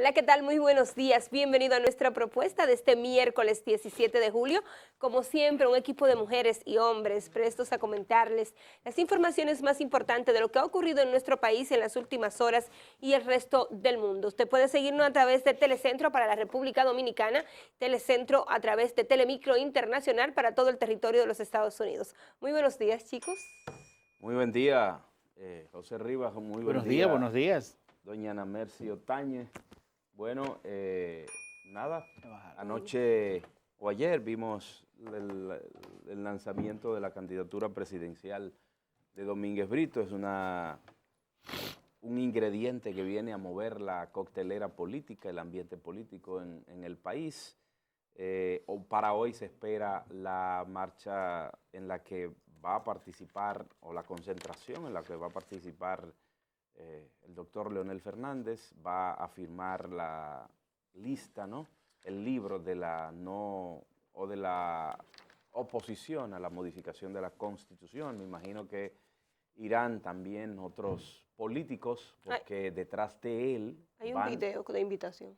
Hola, ¿qué tal? Muy buenos días. Bienvenido a nuestra propuesta de este miércoles 17 de julio. Como siempre, un equipo de mujeres y hombres prestos a comentarles las informaciones más importantes de lo que ha ocurrido en nuestro país en las últimas horas y el resto del mundo. Usted puede seguirnos a través de Telecentro para la República Dominicana, Telecentro a través de Telemicro Internacional para todo el territorio de los Estados Unidos. Muy buenos días, chicos. Muy buen día, José Rivas. Muy buen día. Buenos días. Doña Ana Mercy Otañez. Bueno, nada, anoche o ayer vimos el lanzamiento de la candidatura presidencial de Domínguez Brito. Es un ingrediente que viene a mover la coctelera política, el ambiente político en el país. Para hoy se espera la marcha en la que va a participar, o la concentración en la que va a participar el doctor Leonel Fernández. Va a firmar la lista, ¿no? El libro de la oposición a la modificación de la Constitución. Me imagino que irán también otros políticos, porque detrás de él hay un video de invitación.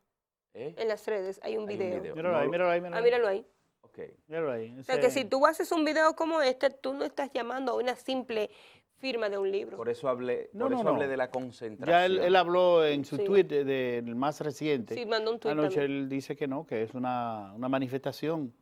En las redes hay un Hay video. Míralo ahí, míralo ahí. Míralo ahí. Okay. Míralo ahí. O sea, que si tú haces un video como este, tú no estás llamando a una simple firma de un libro. Por eso hablé, No. hablé de la concentración. Ya él habló en su tweet del más reciente. Sí, mandó un tweet Anoche también. él dice que no, que es una manifestación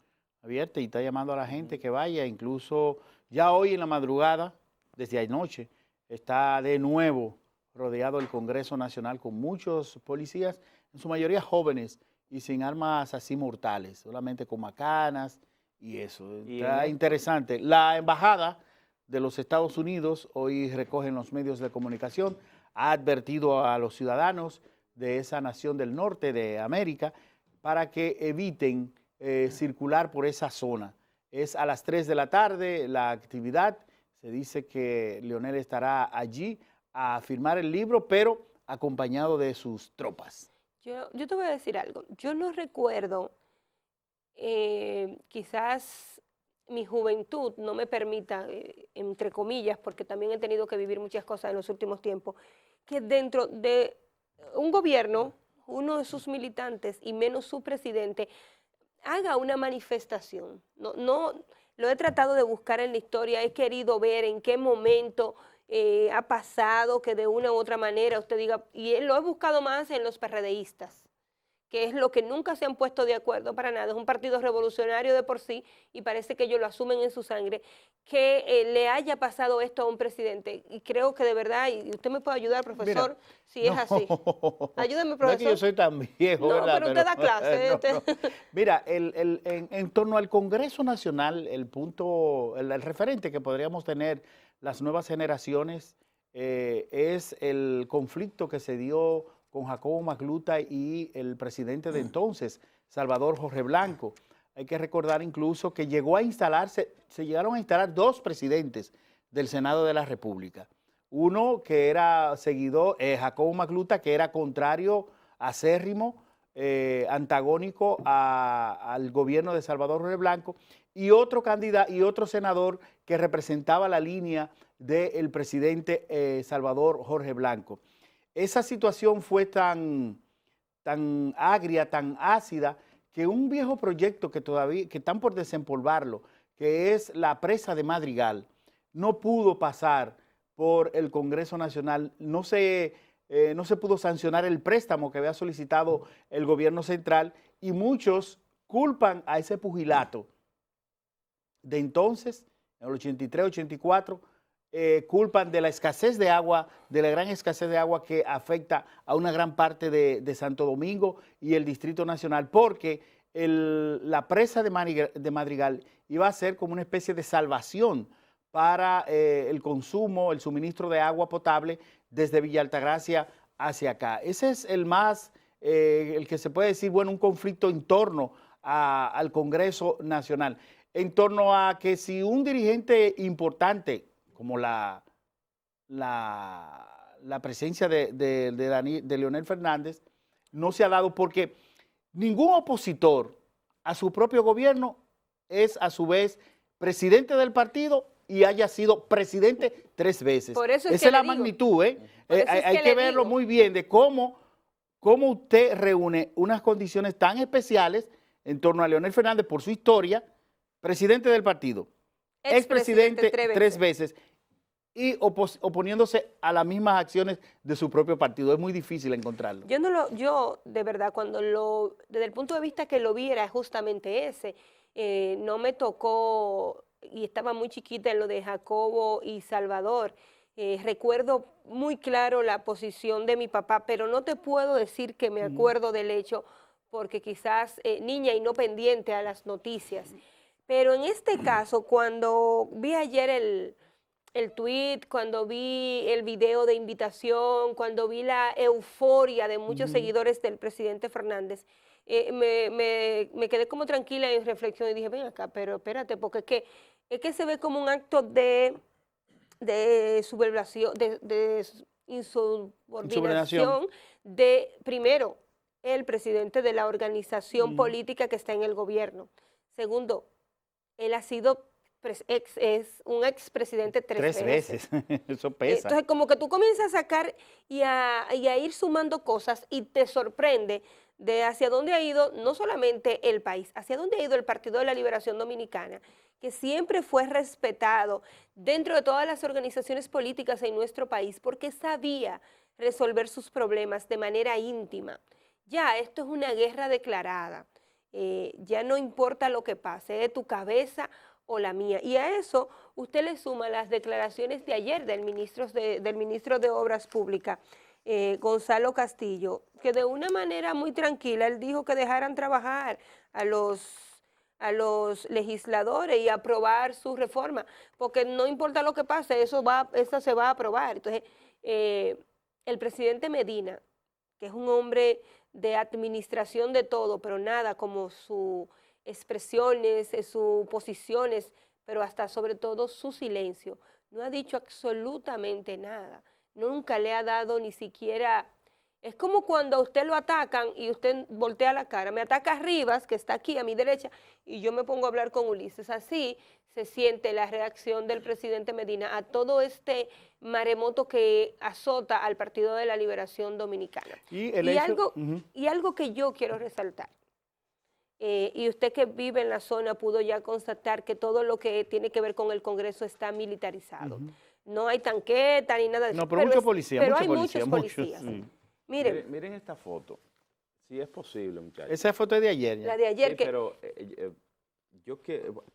abierta y está llamando a la gente que vaya. Incluso ya hoy en la madrugada, desde anoche, está de nuevo rodeado el Congreso Nacional con muchos policías, en su mayoría jóvenes y sin armas así mortales, solamente con macanas y eso. Está interesante. La embajada de los Estados Unidos, hoy recogen los medios de comunicación, ha advertido a los ciudadanos de esa nación del norte de América para que eviten circular por esa zona. Es a las 3 de la tarde la actividad. Se dice que Leonel estará allí a firmar el libro, pero acompañado de sus tropas. Yo te voy a decir algo. Yo no recuerdo, quizás mi juventud no me permita, entre comillas, porque también he tenido que vivir muchas cosas en los últimos tiempos, que dentro de un gobierno, uno de sus militantes y menos su presidente, haga una manifestación. No, lo he tratado de buscar en la historia, he querido ver en qué momento ha pasado que de una u otra manera usted diga, y lo he buscado más en los PRDistas, que es lo que nunca se han puesto de acuerdo para nada. Es un partido revolucionario de por sí y parece que ellos lo asumen en su sangre, que le haya pasado esto a un presidente. Y creo que de verdad, y usted me puede ayudar, profesor, Mira, si es así. Ayúdeme, profesor. No es que yo soy tan viejo, no, ¿verdad? pero usted da clase. Mira, en torno al Congreso Nacional, el referente que podríamos tener las nuevas generaciones es el conflicto que se dio con Jacobo Magluta y el presidente de entonces, Salvador Jorge Blanco. Hay que recordar incluso que se llegaron a instalar dos presidentes del Senado de la República. Uno que era seguidor, Jacobo Magluta, que era contrario, acérrimo, antagónico al gobierno de Salvador Jorge Blanco, y otro candidato y otro senador que representaba la línea del presidente Salvador Jorge Blanco. Esa situación fue tan agria, tan ácida, que un viejo proyecto que están por desempolvarlo, que es la presa de Madrigal, no pudo pasar por el Congreso Nacional. No se pudo sancionar el préstamo que había solicitado el gobierno central, y muchos culpan a ese pugilato de entonces, en el 83, 84, culpan de la escasez de agua, de la gran escasez de agua que afecta a una gran parte de Santo Domingo y el Distrito Nacional, porque la presa de Madrigal iba a ser como una especie de salvación para el consumo, el suministro de agua potable desde Villa Altagracia hacia acá. Ese es el que se puede decir, bueno, un conflicto en torno al Congreso Nacional, en torno a que si un dirigente importante, como la presencia de Leonel Fernández, no se ha dado, porque ningún opositor a su propio gobierno es a su vez presidente del partido y haya sido presidente 3 veces. Por eso es Esa que es la le digo. magnitud, ¿eh? Por eso es Hay que verlo muy bien de cómo ¿cómo usted reúne unas condiciones tan especiales en torno a Leonel Fernández por su historia, presidente del partido, expresidente tres veces y oponiéndose a las mismas acciones de su propio partido? Es muy difícil encontrarlo. Yo de verdad, desde el punto de vista que lo vi era justamente ese. No me tocó, y estaba muy chiquita en lo de Jacobo y Salvador. Recuerdo muy claro la posición de mi papá, pero no te puedo decir que me acuerdo del hecho, porque quizás niña y no pendiente a las noticias. Pero en este caso, cuando vi ayer el tweet, cuando vi el video de invitación, cuando vi la euforia de muchos seguidores del presidente Fernández, me quedé como tranquila en reflexión y dije, ven acá, pero espérate, porque es que se ve como un acto de sublevación, de insubordinación de, primero, el presidente de la organización política que está en el gobierno. Segundo, él ha sido es un expresidente tres veces. Eso pesa. Entonces, como que tú comienzas a sacar y a ir sumando cosas y te sorprende de hacia dónde ha ido no solamente el país, hacia dónde ha ido el Partido de la Liberación Dominicana, que siempre fue respetado dentro de todas las organizaciones políticas en nuestro país porque sabía resolver sus problemas de manera íntima. Ya, esto es una guerra declarada. Ya no importa lo que pase, de tu cabeza o la mía. Y a eso usted le suma las declaraciones de ayer del ministro de Obras Públicas, Gonzalo Castillo, que de una manera muy tranquila, él dijo que dejaran trabajar a los legisladores y aprobar su reforma, porque no importa lo que pase, eso se va a aprobar. Entonces, el presidente Medina, que es un hombre de administración de todo, pero nada como sus expresiones, sus posiciones, pero hasta sobre todo su silencio. No ha dicho absolutamente nada. Nunca le ha dado ni siquiera... Es como cuando a usted lo atacan y usted voltea la cara. Me ataca Rivas, que está aquí a mi derecha, y yo me pongo a hablar con Ulises. Así se siente la reacción del presidente Medina a todo este maremoto que azota al Partido de la Liberación Dominicana. Y algo que yo quiero resaltar, y usted que vive en la zona pudo ya constatar que todo lo que tiene que ver con el Congreso está militarizado. No hay tanqueta ni nada de eso. No, pero mucha policía. Pero hay muchos policías. Miren esta foto, si es posible, muchachos. Esa foto es de ayer. Ya. La de ayer. Sí, pero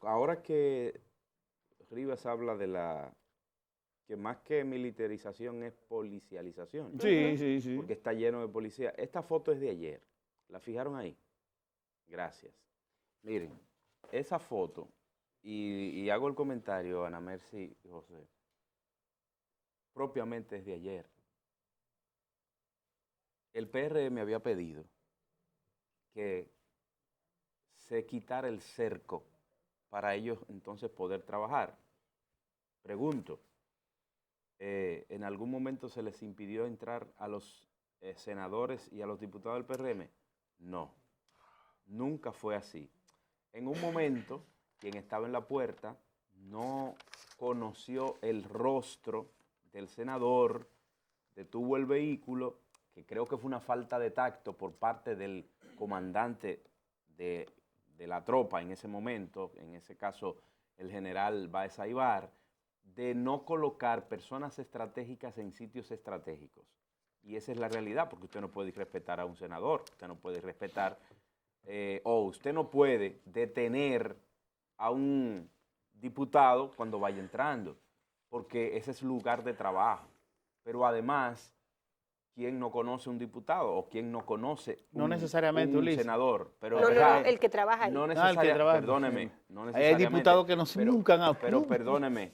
ahora que Rivas habla de que más que militarización es policialización. Sí. Porque está lleno de policía. Esta foto es de ayer. ¿La fijaron ahí? Gracias. Miren, esa foto, y hago el comentario, Ana Mercy y José, propiamente es de ayer. El PRM había pedido que se quitara el cerco para ellos entonces poder trabajar. Pregunto, ¿en algún momento se les impidió entrar a los senadores y a los diputados del PRM? No, nunca fue así. En un momento, quien estaba en la puerta no conoció el rostro del senador, detuvo el vehículo, que creo que fue una falta de tacto por parte del comandante de la tropa en ese momento, en ese caso el general Báez Aybar, de no colocar personas estratégicas en sitios estratégicos. Y esa es la realidad, porque usted no puede respetar a un senador, usted no puede respetar, o usted no puede detener a un diputado cuando vaya entrando, porque ese es su lugar de trabajo. Pero además, ¿quién no conoce un diputado o quién no conoce un senador? Pero no, el que trabaja ahí. No necesariamente, perdóneme. No hay diputados que nunca han... Pero perdóneme,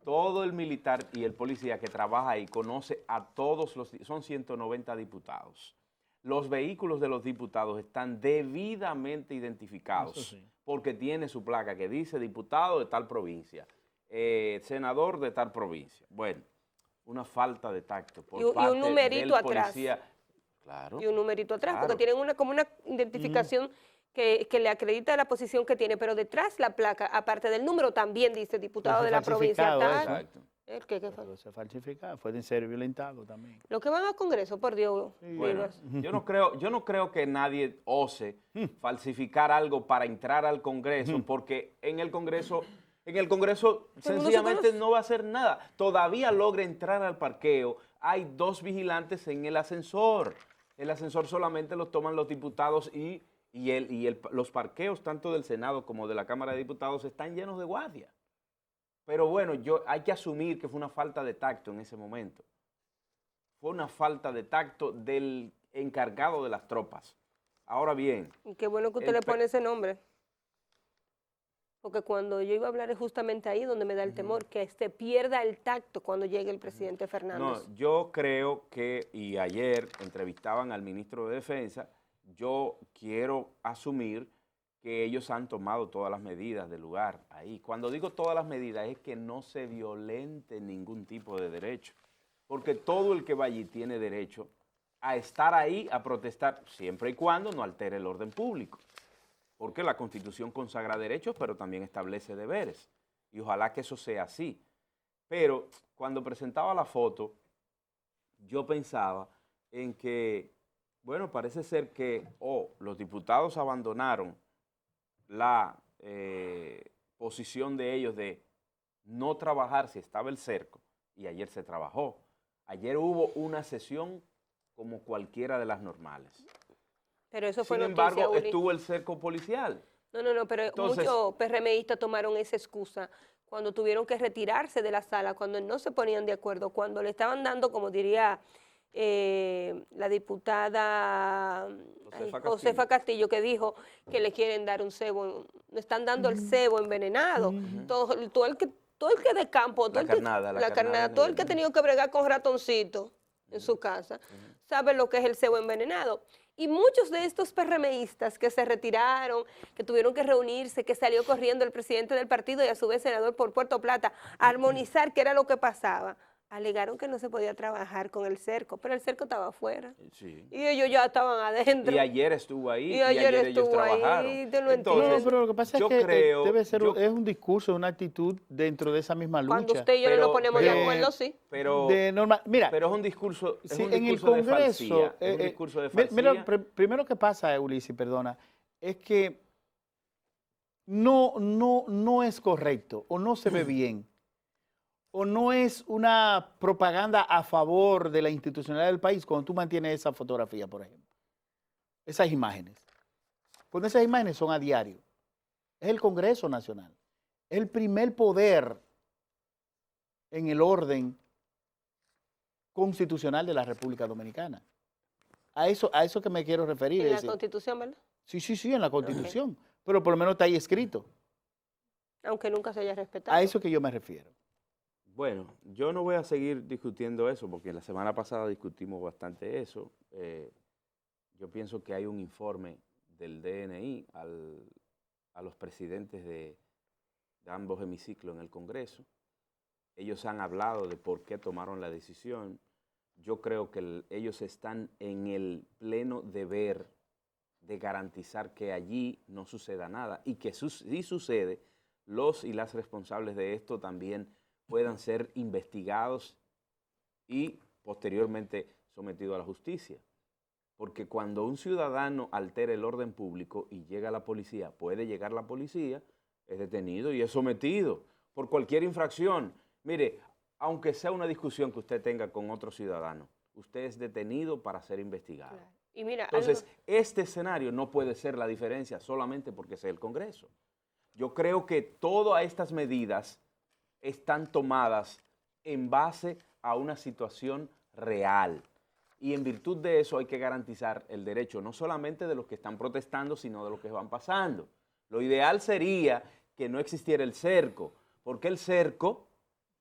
todo el militar y el policía que trabaja ahí conoce a todos son 190 diputados. Los vehículos de los diputados están debidamente identificados porque tiene su placa que dice diputado de tal provincia, senador de tal provincia. Bueno, una falta de tacto por parte un numerito del policía. Atrás. Claro. Y un numerito atrás, porque tienen como una identificación que le acredita la posición que tiene, pero detrás la placa, aparte del número, también dice diputado de la provincia tal. Exacto. ¿Qué fue? Pero se falsifica, pueden ser violentados también. Lo que van al Congreso, por Dios. Sí. Bueno, Rivas. yo no creo que nadie ose falsificar algo para entrar al Congreso, porque en el Congreso sencillamente no va a hacer nada. Todavía logra entrar al parqueo. Hay 2 vigilantes en el ascensor. El ascensor solamente lo toman los diputados y los parqueos, tanto del Senado como de la Cámara de Diputados, están llenos de guardias. Pero bueno, hay que asumir que fue una falta de tacto en ese momento. Fue una falta de tacto del encargado de las tropas. Ahora bien. Y qué bueno que usted le pone ese nombre. Porque cuando yo iba a hablar es justamente ahí donde me da el temor, que se pierda el tacto cuando llegue el presidente Fernández. No, yo creo que, y ayer entrevistaban al ministro de Defensa, yo quiero asumir que ellos han tomado todas las medidas del lugar ahí. Cuando digo todas las medidas es que no se violente ningún tipo de derecho, porque todo el que va allí tiene derecho a estar ahí, a protestar, siempre y cuando no altere el orden público, porque la Constitución consagra derechos, pero también establece deberes, y ojalá que eso sea así. Pero cuando presentaba la foto, yo pensaba en que, bueno, parece ser que los diputados abandonaron la posición de ellos de no trabajar si estaba el cerco, y ayer se trabajó. Ayer hubo una sesión como cualquiera de las normales. Pero eso fue Sin noticia, embargo, Uli. estuvo el cerco policial. No, pero Entonces, muchos PRMistas tomaron esa excusa cuando tuvieron que retirarse de la sala, cuando no se ponían de acuerdo, cuando le estaban dando, como diría la diputada Josefa Castillo, que dijo que le quieren dar un cebo, le están dando el cebo envenenado. Todo el que de campo, todo la carnada todo el que ha tenido que bregar con ratoncitos en su casa, sabe lo que es el cebo envenenado. Y muchos de estos PRMistas que se retiraron, que tuvieron que reunirse, que salió corriendo el presidente del partido y a su vez senador por Puerto Plata, a armonizar qué era lo que pasaba, alegaron que no se podía trabajar con el cerco, pero el cerco estaba afuera. Sí. Y ellos ya estaban adentro. Y ayer estuvo ahí, Y ayer ellos estuvo ahí, trabajaron. te lo Entonces, No, pero lo que pasa es que creo, debe ser, es un discurso, una actitud dentro de esa misma lucha. Cuando usted y yo no nos ponemos de acuerdo, sí. Pero mira, es un discurso, en el Congreso, de falsía. Es un discurso de falsía. Mira, primero que pasa, Ulises, perdona, es que no es correcto o no se ve bien o no es una propaganda a favor de la institucionalidad del país cuando tú mantienes esa fotografía, por ejemplo. Esas imágenes. Cuando esas imágenes son a diario. Es el Congreso Nacional. Es el primer poder en el orden constitucional de la República Dominicana. A eso que me quiero referir. En la Constitución, ¿verdad? Sí, en la Constitución. Pero por lo menos está ahí escrito. Aunque nunca se haya respetado. A eso que yo me refiero. Bueno, yo no voy a seguir discutiendo eso porque la semana pasada discutimos bastante eso. Yo pienso que hay un informe del DNI a los presidentes de ambos hemiciclos en el Congreso. Ellos han hablado de por qué tomaron la decisión. Yo creo que ellos están en el pleno deber de garantizar que allí no suceda nada y que si sucede, los y las responsables de esto también puedan ser investigados y posteriormente sometidos a la justicia. Porque cuando un ciudadano altera el orden público y llega la policía, puede llegar la policía, es detenido y es sometido por cualquier infracción. Mire, aunque sea una discusión que usted tenga con otro ciudadano, usted es detenido para ser investigado. Claro. Y mira, Entonces, este escenario no puede ser la diferencia solamente porque sea el Congreso. Yo creo que todas estas medidas están tomadas en base a una situación real. Y en virtud de eso hay que garantizar el derecho no solamente de los que están protestando, sino de los que van pasando. Lo ideal sería que no existiera el cerco, porque el cerco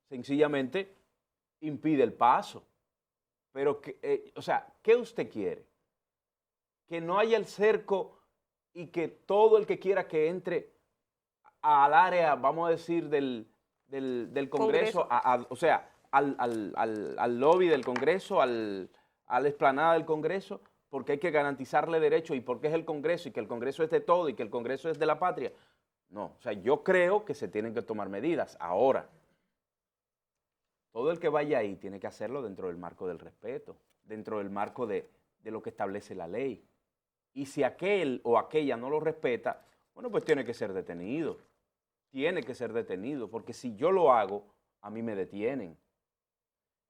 sencillamente impide el paso. Pero, ¿qué usted quiere? Que no haya el cerco y que todo el que quiera que entre al área, vamos a decir, del Congreso, al lobby del Congreso, a la explanada del Congreso, porque hay que garantizarle derechos y porque es el Congreso y que el Congreso es de todo y que el Congreso es de la patria. No, o sea, yo creo que se tienen que tomar medidas. Ahora, todo el que vaya ahí tiene que hacerlo dentro del marco del respeto, dentro del marco de lo que establece la ley. Y si aquel o aquella no lo respeta, bueno, pues tiene que ser detenido. Tiene que ser detenido, porque si yo lo hago, a mí me detienen.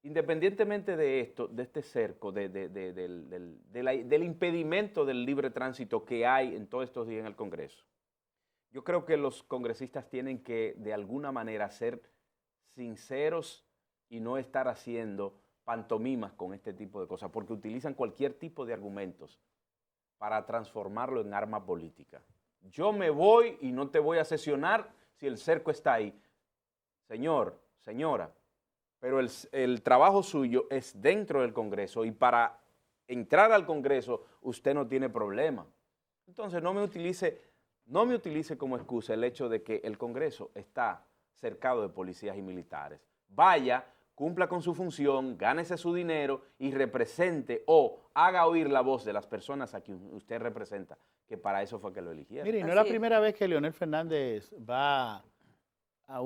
Independientemente de esto, de este cerco, del impedimento del libre tránsito que hay en todos estos días en el Congreso, yo creo que los congresistas tienen que, de alguna manera, ser sinceros y no estar haciendo pantomimas con este tipo de cosas, porque utilizan cualquier tipo de argumentos para transformarlo en arma política. Yo me voy y no te voy a sesionar si el cerco está ahí. Señor, señora, pero el trabajo suyo es dentro del Congreso y para entrar al Congreso usted no tiene problema. Entonces no me utilice como excusa el hecho de que el Congreso está cercado de policías y militares. Vaya, cumpla con su función, gánese su dinero y represente o haga oír la voz de las personas a quien usted representa, que para eso fue que lo eligieron. Mire, no es la primera vez que Leonel Fernández va a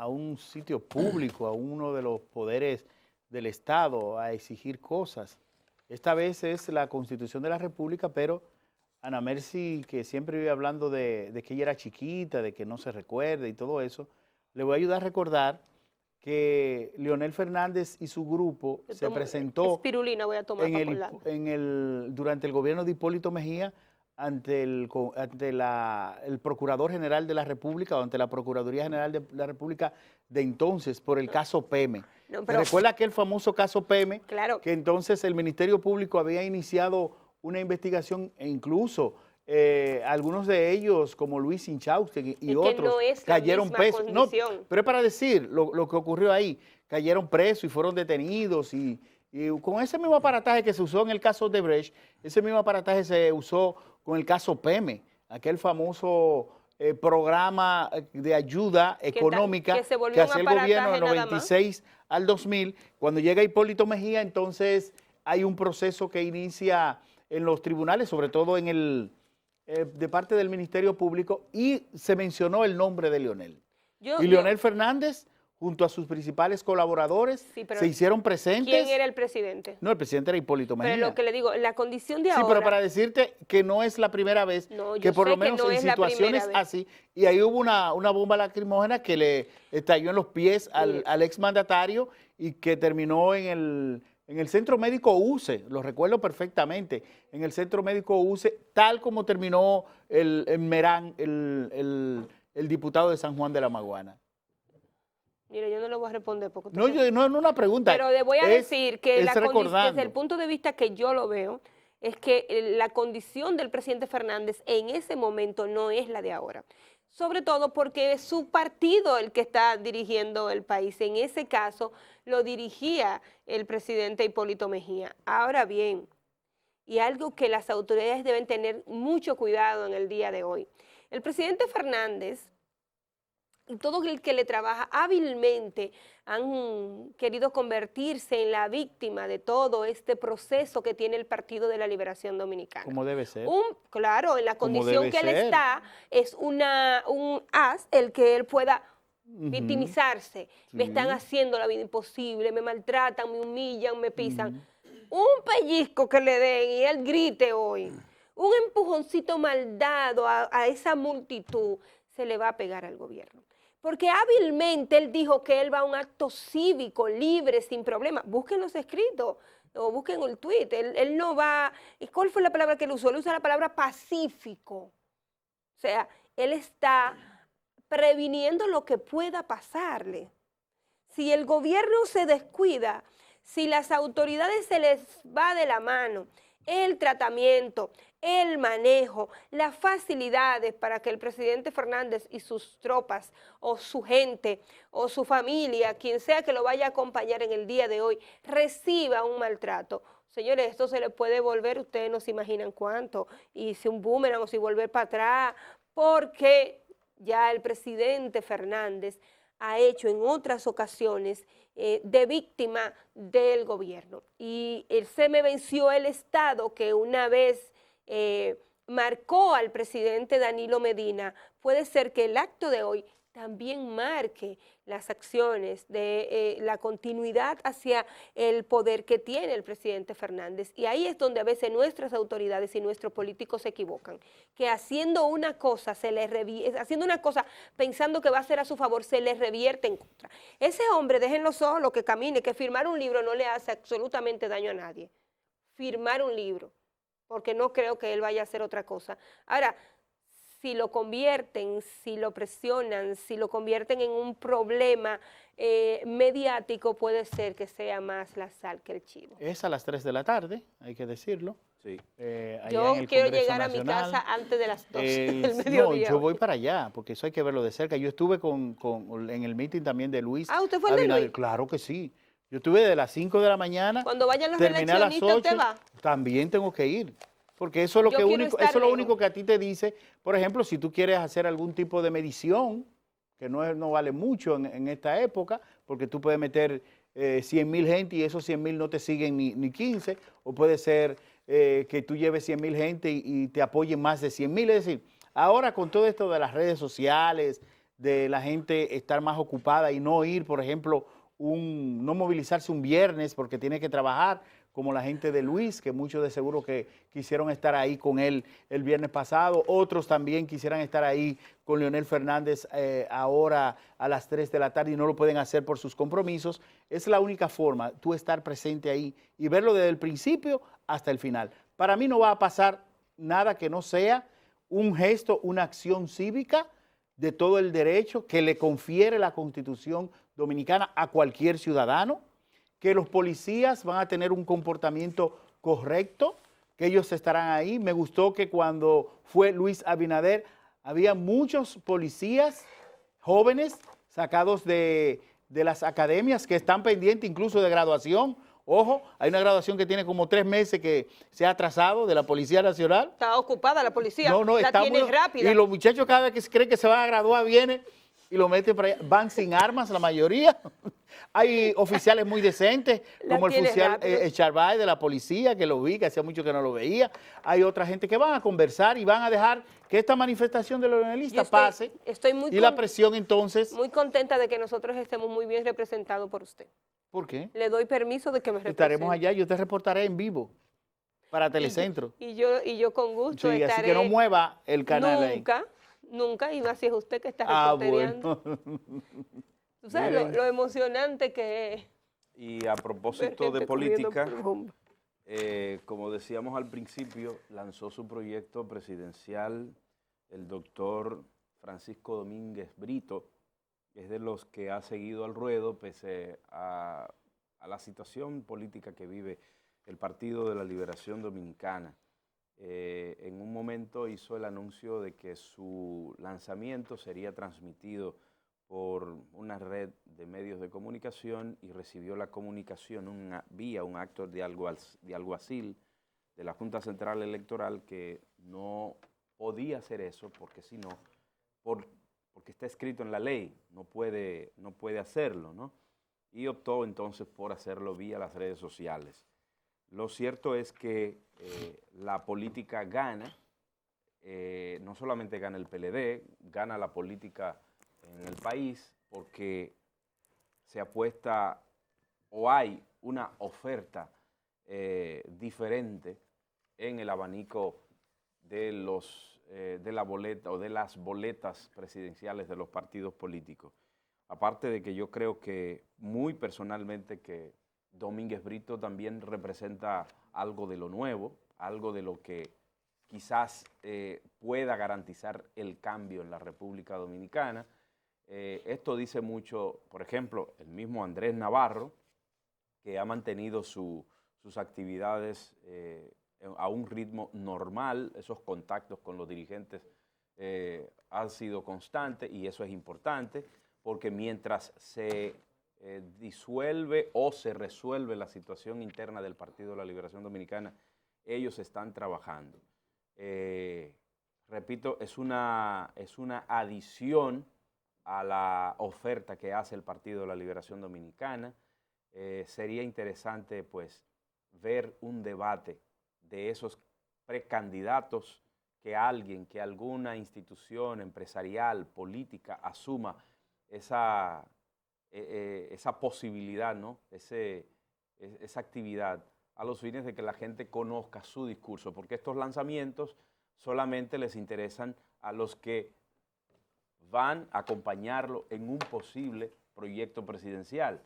un sitio público, a uno de los poderes del Estado, a exigir cosas. Esta vez es la Constitución de la República, pero Ana Mercy, que siempre vive hablando de que ella era chiquita, de que no se recuerda y todo eso, le voy a ayudar a recordar que Leonel Fernández y su grupo se presentó espirulina voy a tomar durante el gobierno de Hipólito Mejía ante el Procurador General de la República o ante la Procuraduría General de la República de entonces por el caso Peme. No, pero, ¿recuerda aquel famoso caso Peme? Claro. Que entonces el Ministerio Público había iniciado una investigación e incluso algunos de ellos, como Luis Inchauste y otros, no es cayeron presos. No, condición. pero es para decir lo que ocurrió ahí. Cayeron presos y fueron detenidos y con ese mismo aparataje que se usó en el caso de Brecht, ese mismo aparataje se usó con el caso Peme, aquel famoso programa de ayuda económica que hacía el gobierno del 96 al 2000. Cuando llega Hipólito Mejía, entonces hay un proceso que inicia en los tribunales, sobre todo en de parte del Ministerio Público, y se mencionó el nombre de Leonel. Leonel Fernández, junto a sus principales colaboradores, se hicieron presentes. ¿Quién era el presidente? No, el presidente era Hipólito Mejía. Pero lo que le digo, la condición de ahora... Sí, pero para decirte que no es la primera vez, que por lo menos en situaciones así, y ahí hubo una bomba lacrimógena que le estalló en los pies al exmandatario y que terminó en el Centro Médico UCE, lo recuerdo perfectamente, en el Centro Médico UCE, tal como terminó en Merán, el diputado de San Juan de la Maguana. Mira, yo no le voy a responder porque... No, no es una pregunta. Pero le voy a decir que desde el punto de vista que yo lo veo, es que la condición del presidente Fernández en ese momento no es la de ahora. Sobre todo porque es su partido el que está dirigiendo el país. En ese caso lo dirigía el presidente Hipólito Mejía. Ahora bien, y algo que las autoridades deben tener mucho cuidado en el día de hoy, el presidente Fernández y todo el que le trabaja hábilmente han querido convertirse en la víctima de todo este proceso que tiene el Partido de la Liberación Dominicana. Como debe ser. Claro, en la condición que él está, es un as el que él pueda victimizarse. Me están haciendo la vida imposible, me maltratan, me humillan, me pisan. Un pellizco que le den y él grite hoy, un empujoncito mal dado a esa multitud, se le va a pegar al gobierno. Porque hábilmente él dijo que él va a un acto cívico, libre, sin problema. Busquen los escritos o busquen el tuit. Él no va... ¿Cuál fue la palabra que él usó? Él usa la palabra pacífico. O sea, él está previniendo lo que pueda pasarle. Si el gobierno se descuida, si las autoridades se les va de la mano, el tratamiento, el manejo, las facilidades para que el presidente Fernández y sus tropas o su gente o su familia, quien sea que lo vaya a acompañar en el día de hoy, reciba un maltrato. Señores, esto se le puede volver, ustedes no se imaginan cuánto, y si un boomerang o si volver para atrás, porque ya el presidente Fernández ha hecho en otras ocasiones de víctima del gobierno. Y se me venció el Estado que una vez marcó al presidente Danilo Medina. Puede ser que el acto de hoy también marque las acciones de la continuidad hacia el poder que tiene el presidente Fernández. Y ahí es donde a veces nuestras autoridades y nuestros políticos se equivocan, que haciendo una cosa, haciendo una cosa pensando que va a ser a su favor, se les revierte en contra. Ese hombre, déjenlo solo, que camine, que firmar un libro no le hace absolutamente daño a nadie. Firmar un libro, porque no creo que él vaya a hacer otra cosa. Ahora, si lo convierten, si lo presionan, si lo convierten en un problema mediático, puede ser que sea más la sal que el chivo. Es a las 3 de la tarde, hay que decirlo. Sí. Allá Yo en el quiero Congreso llegar Nacional. a mi casa antes de las 12 del No, mediodía. yo voy para allá, porque eso hay que verlo de cerca. Yo estuve en el meeting también de Luis. Ah, ¿usted fue el de Abinader. Luis? Claro que sí. Yo estuve de las 5 de la mañana. Cuando vayan los terminé a las eleccionistas, 8. ¿usted va? También tengo que ir. Porque eso es lo, Yo quiero único, estar eso es lo lejos. único que a ti te dice. Por ejemplo, si tú quieres hacer algún tipo de medición, que no vale mucho en esta época, porque tú puedes meter 100,000 gente y esos 100,000 no te siguen ni 15, o puede ser que tú lleves 100,000 gente y te apoyen más de 100,000. Es decir, ahora con todo esto de las redes sociales, de la gente estar más ocupada y no ir, por ejemplo, no movilizarse un viernes porque tiene que trabajar, como la gente de Luis, que muchos de seguro que quisieron estar ahí con él el viernes pasado. Otros también quisieran estar ahí con Leonel Fernández ahora a las 3 de la tarde y no lo pueden hacer por sus compromisos. Es la única forma, tú estar presente ahí y verlo desde el principio hasta el final. Para mí no va a pasar nada que no sea un gesto, una acción cívica de todo el derecho que le confiere la Constitución Dominicana a cualquier ciudadano, que los policías van a tener un comportamiento correcto, que ellos estarán ahí. Me gustó que cuando fue Luis Abinader, había muchos policías jóvenes sacados de las academias que están pendientes incluso de graduación. Ojo, hay una graduación que tiene como 3 meses que se ha atrasado de la Policía Nacional. Está ocupada la policía, No, la está tiene rápida. Y los muchachos cada vez que creen que se van a graduar vienen y lo meten para allá. Van sin armas la mayoría. Hay oficiales muy decentes, como el oficial Charbay de la policía, que lo vi, que hacía mucho que no lo veía. Hay otra gente que van a conversar y van a dejar que esta manifestación de los leonelistas pase. Estoy muy y la presión entonces... Muy contenta de que nosotros estemos muy bien representados por usted. ¿Por qué? Le doy permiso de que me represente. Estaremos allá, yo te reportaré en vivo para Telecentro. Y yo con gusto estaré. Así que no mueva el canal ahí. Nunca, y más si es usted que está reporteando. Bueno. Tú sabes lo emocionante que es. Y a propósito de política, como decíamos al principio, lanzó su proyecto presidencial el doctor Francisco Domínguez Brito, que es de los que ha seguido al ruedo pese a la situación política que vive el Partido de la Liberación Dominicana. En un momento hizo el anuncio de que su lanzamiento sería transmitido por una red de medios de comunicación y recibió la comunicación vía un acto de alguacil de la Junta Central Electoral que no podía hacer eso porque si no, porque está escrito en la ley, no puede hacerlo, ¿no? Y optó entonces por hacerlo vía las redes sociales. Lo cierto es que la política gana, no solamente gana el PLD, gana la política en el país porque se apuesta o hay una oferta diferente en el abanico de la boleta o de las boletas presidenciales de los partidos políticos. Aparte de que yo creo que muy personalmente que Domínguez Brito también representa algo de lo nuevo, algo de lo que quizás pueda garantizar el cambio en la República Dominicana. Esto dice mucho, por ejemplo, el mismo Andrés Navarro, que ha mantenido sus actividades a un ritmo normal, esos contactos con los dirigentes han sido constantes y eso es importante, porque mientras se disuelve o se resuelve la situación interna del Partido de la Liberación Dominicana, ellos están trabajando. Repito, es una adición a la oferta que hace el Partido de la Liberación Dominicana. sería interesante pues ver un debate de esos precandidatos, que alguna institución empresarial, política, asuma esa posibilidad, ¿no? Esa actividad, a los fines de que la gente conozca su discurso, porque estos lanzamientos solamente les interesan a los que van a acompañarlo en un posible proyecto presidencial.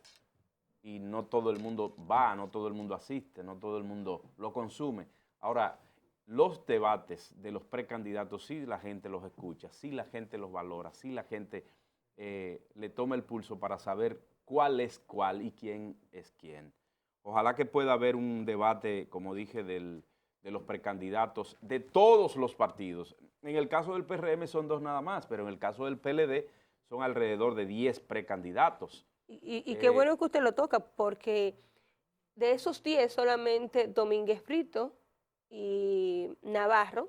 Y no todo el mundo va, no todo el mundo asiste, no todo el mundo lo consume. Ahora, los debates de los precandidatos, sí la gente los escucha, sí la gente los valora, sí la gente le toma el pulso para saber cuál es cuál y quién es quién. Ojalá que pueda haber un debate, como dije, de los precandidatos de todos los partidos. En el caso del PRM son 2 nada más, pero en el caso del PLD son alrededor de 10 precandidatos. Y qué bueno que usted lo toca, porque de esos 10 solamente Domínguez Brito y Navarro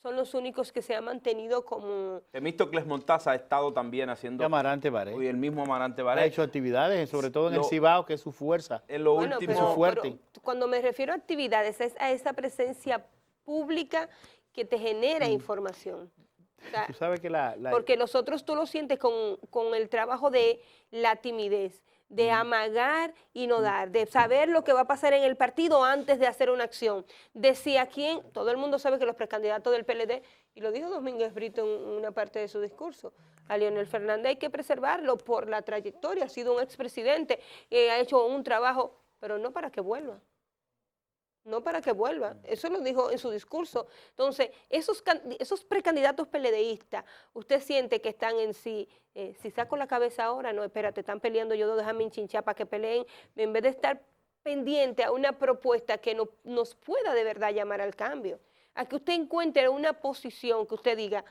son los únicos que se han mantenido como... Temístocles Montaz ha estado también haciendo... Amarante Baré. Y el mismo Amarante Baré. Ha hecho actividades, sobre todo en el Cibao, que es su fuerza. En lo último... su fuerte. Pero cuando me refiero a actividades, es a esa presencia pública que te genera información. O sea, tú sabes que porque los otros tú lo sientes con el trabajo de la timidez, de amagar y no dar, de saber lo que va a pasar en el partido antes de hacer una acción, de si a quién, todo el mundo sabe que los precandidatos del PLD, y lo dijo Domínguez Brito en una parte de su discurso, a Leonel Fernández hay que preservarlo por la trayectoria, ha sido un expresidente, ha hecho un trabajo, pero no para que vuelva. No para que vuelva, eso lo dijo en su discurso. Entonces, esos precandidatos PLDistas, usted siente que están en sí, si saco la cabeza ahora, no, espérate, están peleando, yo déjame enchinchar para que peleen, en vez de estar pendiente a una propuesta que nos pueda de verdad llamar al cambio, a que usted encuentre una posición que usted diga,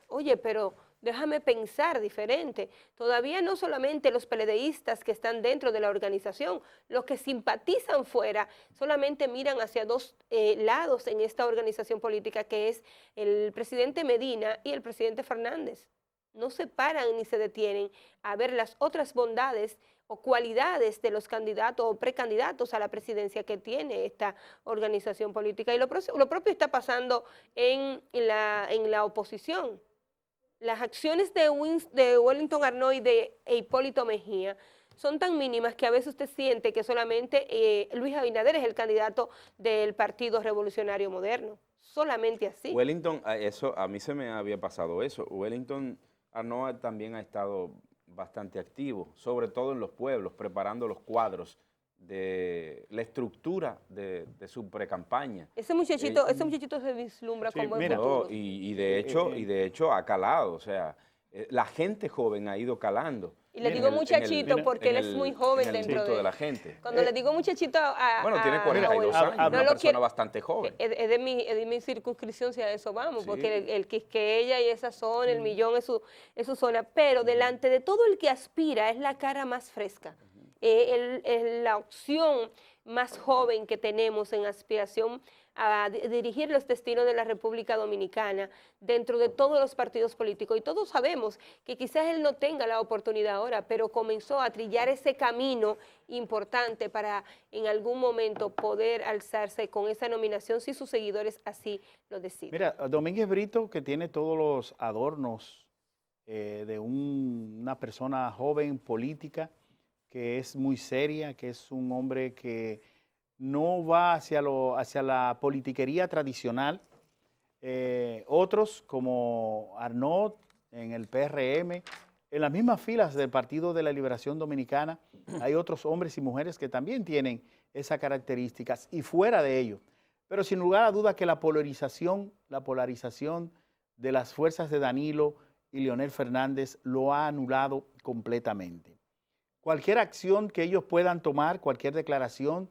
oye, pero déjame pensar diferente. Todavía no solamente los PLDistas que están dentro de la organización, los que simpatizan fuera, solamente miran hacia 2 lados en esta organización política, que es el presidente Medina y el presidente Fernández. No se paran ni se detienen a ver las otras bondades o cualidades de los candidatos o precandidatos a la presidencia que tiene esta organización política. Y lo propio está pasando en la oposición. Las acciones de Wellington Arnold y de Hipólito Mejía son tan mínimas que a veces usted siente que solamente Luis Abinader es el candidato del Partido Revolucionario Moderno. Solamente así. Wellington, a mí se me había pasado eso. Wellington Arnold también ha estado bastante activo, sobre todo en los pueblos, preparando los cuadros de la estructura de su precampaña. Ese muchachito se vislumbra sí, con buen mira, futuro. Y de hecho ha calado, o sea, la gente joven ha ido calando. Y le digo muchachito porque él es muy joven dentro de la gente. Cuando le digo muchachito bueno, tiene 42 años, una persona bastante joven. Es de mi circunscripción, si a eso vamos, sí. Porque el Quisqueya y esa zona, el Millón es su zona, pero delante de todo el que aspira es la cara más fresca. La opción más joven que tenemos en aspiración a dirigir los destinos de la República Dominicana dentro de todos los partidos políticos. Y todos sabemos que quizás él no tenga la oportunidad ahora, pero comenzó a trillar ese camino importante para en algún momento poder alzarse con esa nominación si sus seguidores así lo deciden. Mira, Domínguez Brito, que tiene todos los adornos de una persona joven política, que es muy seria, que es un hombre que no va hacia la politiquería tradicional. Otros como Arnaud en el PRM, en las mismas filas del Partido de la Liberación Dominicana, hay otros hombres y mujeres que también tienen esas características y fuera de ello. Pero sin lugar a duda que la polarización de las fuerzas de Danilo y Leonel Fernández lo ha anulado completamente. Cualquier acción que ellos puedan tomar, cualquier declaración,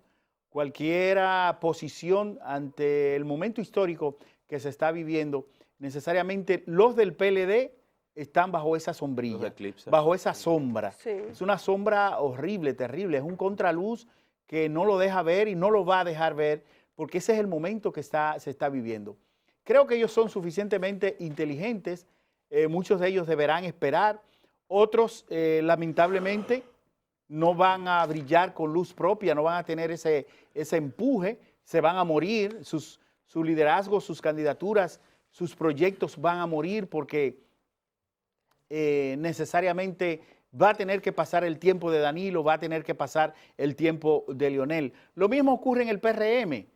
cualquier posición ante el momento histórico que se está viviendo, necesariamente los del PLD están bajo esa sombrilla, bajo esa sombra. Sí. Es una sombra horrible, terrible, es un contraluz que no lo deja ver y no lo va a dejar ver, porque ese es el momento que se está viviendo. Creo que ellos son suficientemente inteligentes, muchos de ellos deberán esperar, otros lamentablemente no van a brillar con luz propia, no van a tener ese empuje, se van a morir, su liderazgo, sus candidaturas, sus proyectos van a morir porque necesariamente va a tener que pasar el tiempo de Danilo, va a tener que pasar el tiempo de Leonel. Lo mismo ocurre en el PRM.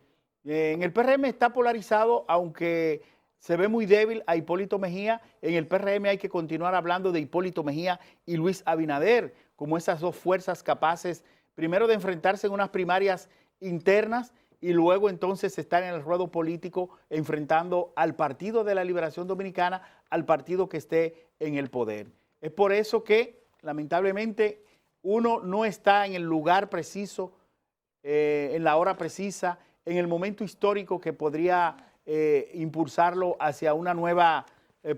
En el PRM está polarizado, aunque se ve muy débil a Hipólito Mejía. En el PRM hay que continuar hablando de Hipólito Mejía y Luis Abinader, como esas dos fuerzas capaces, primero de enfrentarse en unas primarias internas y luego entonces estar en el ruedo político enfrentando al Partido de la Liberación Dominicana, al partido que esté en el poder. Es por eso que, lamentablemente, uno no está en el lugar preciso, en la hora precisa, en el momento histórico que podría impulsarlo hacia una nueva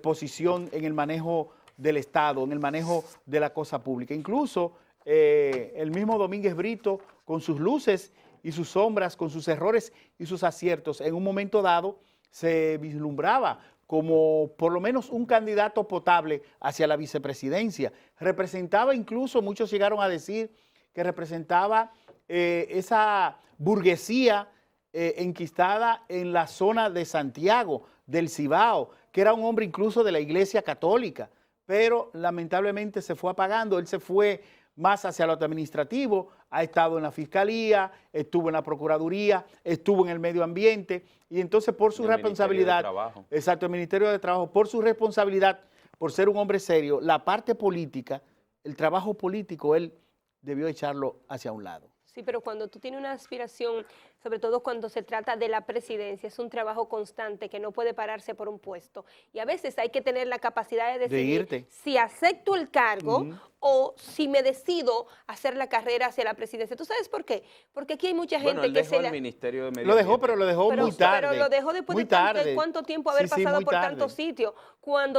posición en el manejo del Estado, en el manejo de la cosa pública. Incluso el mismo Domínguez Brito, con sus luces y sus sombras, con sus errores y sus aciertos, en un momento dado se vislumbraba como por lo menos un candidato potable hacia la vicepresidencia. Representaba incluso, muchos llegaron a decir que representaba esa burguesía enquistada en la zona de Santiago, del Cibao, que era un hombre incluso de la Iglesia Católica, pero lamentablemente se fue apagando. Él se fue más hacia lo administrativo, ha estado en la Fiscalía, estuvo en la Procuraduría, estuvo en el Medio Ambiente, y entonces por su responsabilidad, exacto, el Ministerio de Trabajo, por su responsabilidad, por ser un hombre serio, la parte política, el trabajo político, él debió echarlo hacia un lado. Sí, pero cuando tú tienes una aspiración, sobre todo cuando se trata de la presidencia, es un trabajo constante que no puede pararse por un puesto. Y a veces hay que tener la capacidad de decidir si acepto el cargo o si me decido hacer la carrera hacia la presidencia. ¿Tú sabes por qué? Porque aquí hay mucha gente que el Ministerio de Medio Lo dejó, pero lo dejó muy tarde. Pero lo dejó después de cuánto tiempo haber pasado por tantos sitios.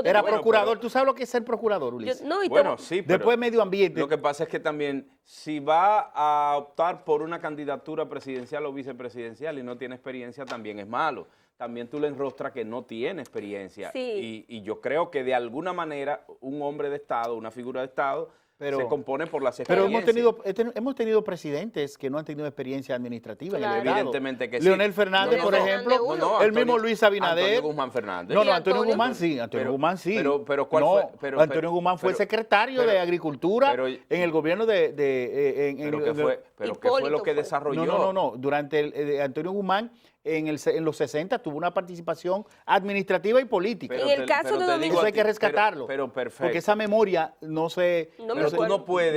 Era procurador. ¿Tú sabes lo que es ser procurador, Ulises? Sí, pero después Medio Ambiente. Lo que pasa es que también, si va a optar por una candidatura presidencial o vicepresidencial y no tiene experiencia, también es malo. También tú le enrostras que no tiene experiencia. Sí. Y yo creo que de alguna manera un hombre de Estado, una figura de Estado, se compone por las experiencias. Pero hemos tenido presidentes que no han tenido experiencia administrativa en el Estado. Evidentemente que sí. Leonel Fernández, por ejemplo, el mismo Luis Abinader. Antonio Guzmán Fernández. No, Antonio Guzmán sí. Guzmán sí. Pero ¿cuál fue? Antonio Guzmán fue secretario de Agricultura en el gobierno de ¿Pero qué fue lo que desarrolló? No. Durante Antonio Guzmán, en los 60 tuvo una participación administrativa y política. En el caso de Domingo, eso hay que rescatarlo. Pero perfecto. Porque esa memoria no se... Pero tú no puedes.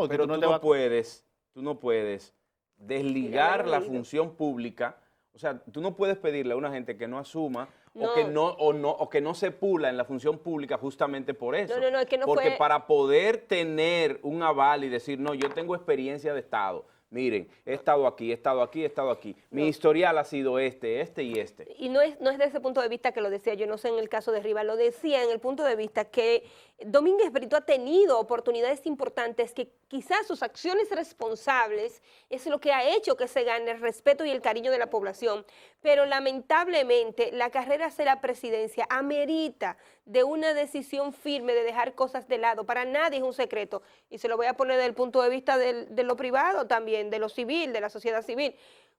Pero tú no puedes desligar la función pública. O sea, tú no puedes pedirle a una gente que no asuma o que no se pula en la función pública justamente por eso. Es que no Porque fue... para poder tener un aval y decir, no, yo tengo experiencia de Estado. Miren, he estado aquí, he estado aquí, he estado aquí. Mi historial ha sido este y este. Y no es desde ese punto de vista que lo decía, yo no sé en el caso de Rivas, lo decía en el punto de vista que Domínguez Brito ha tenido oportunidades importantes que quizás sus acciones responsables es lo que ha hecho que se gane el respeto y el cariño de la población, pero lamentablemente la carrera hacia la presidencia amerita de una decisión firme de dejar cosas de lado. Para nadie es un secreto, y se lo voy a poner desde el punto de vista de lo privado también, de lo civil, de la sociedad civil.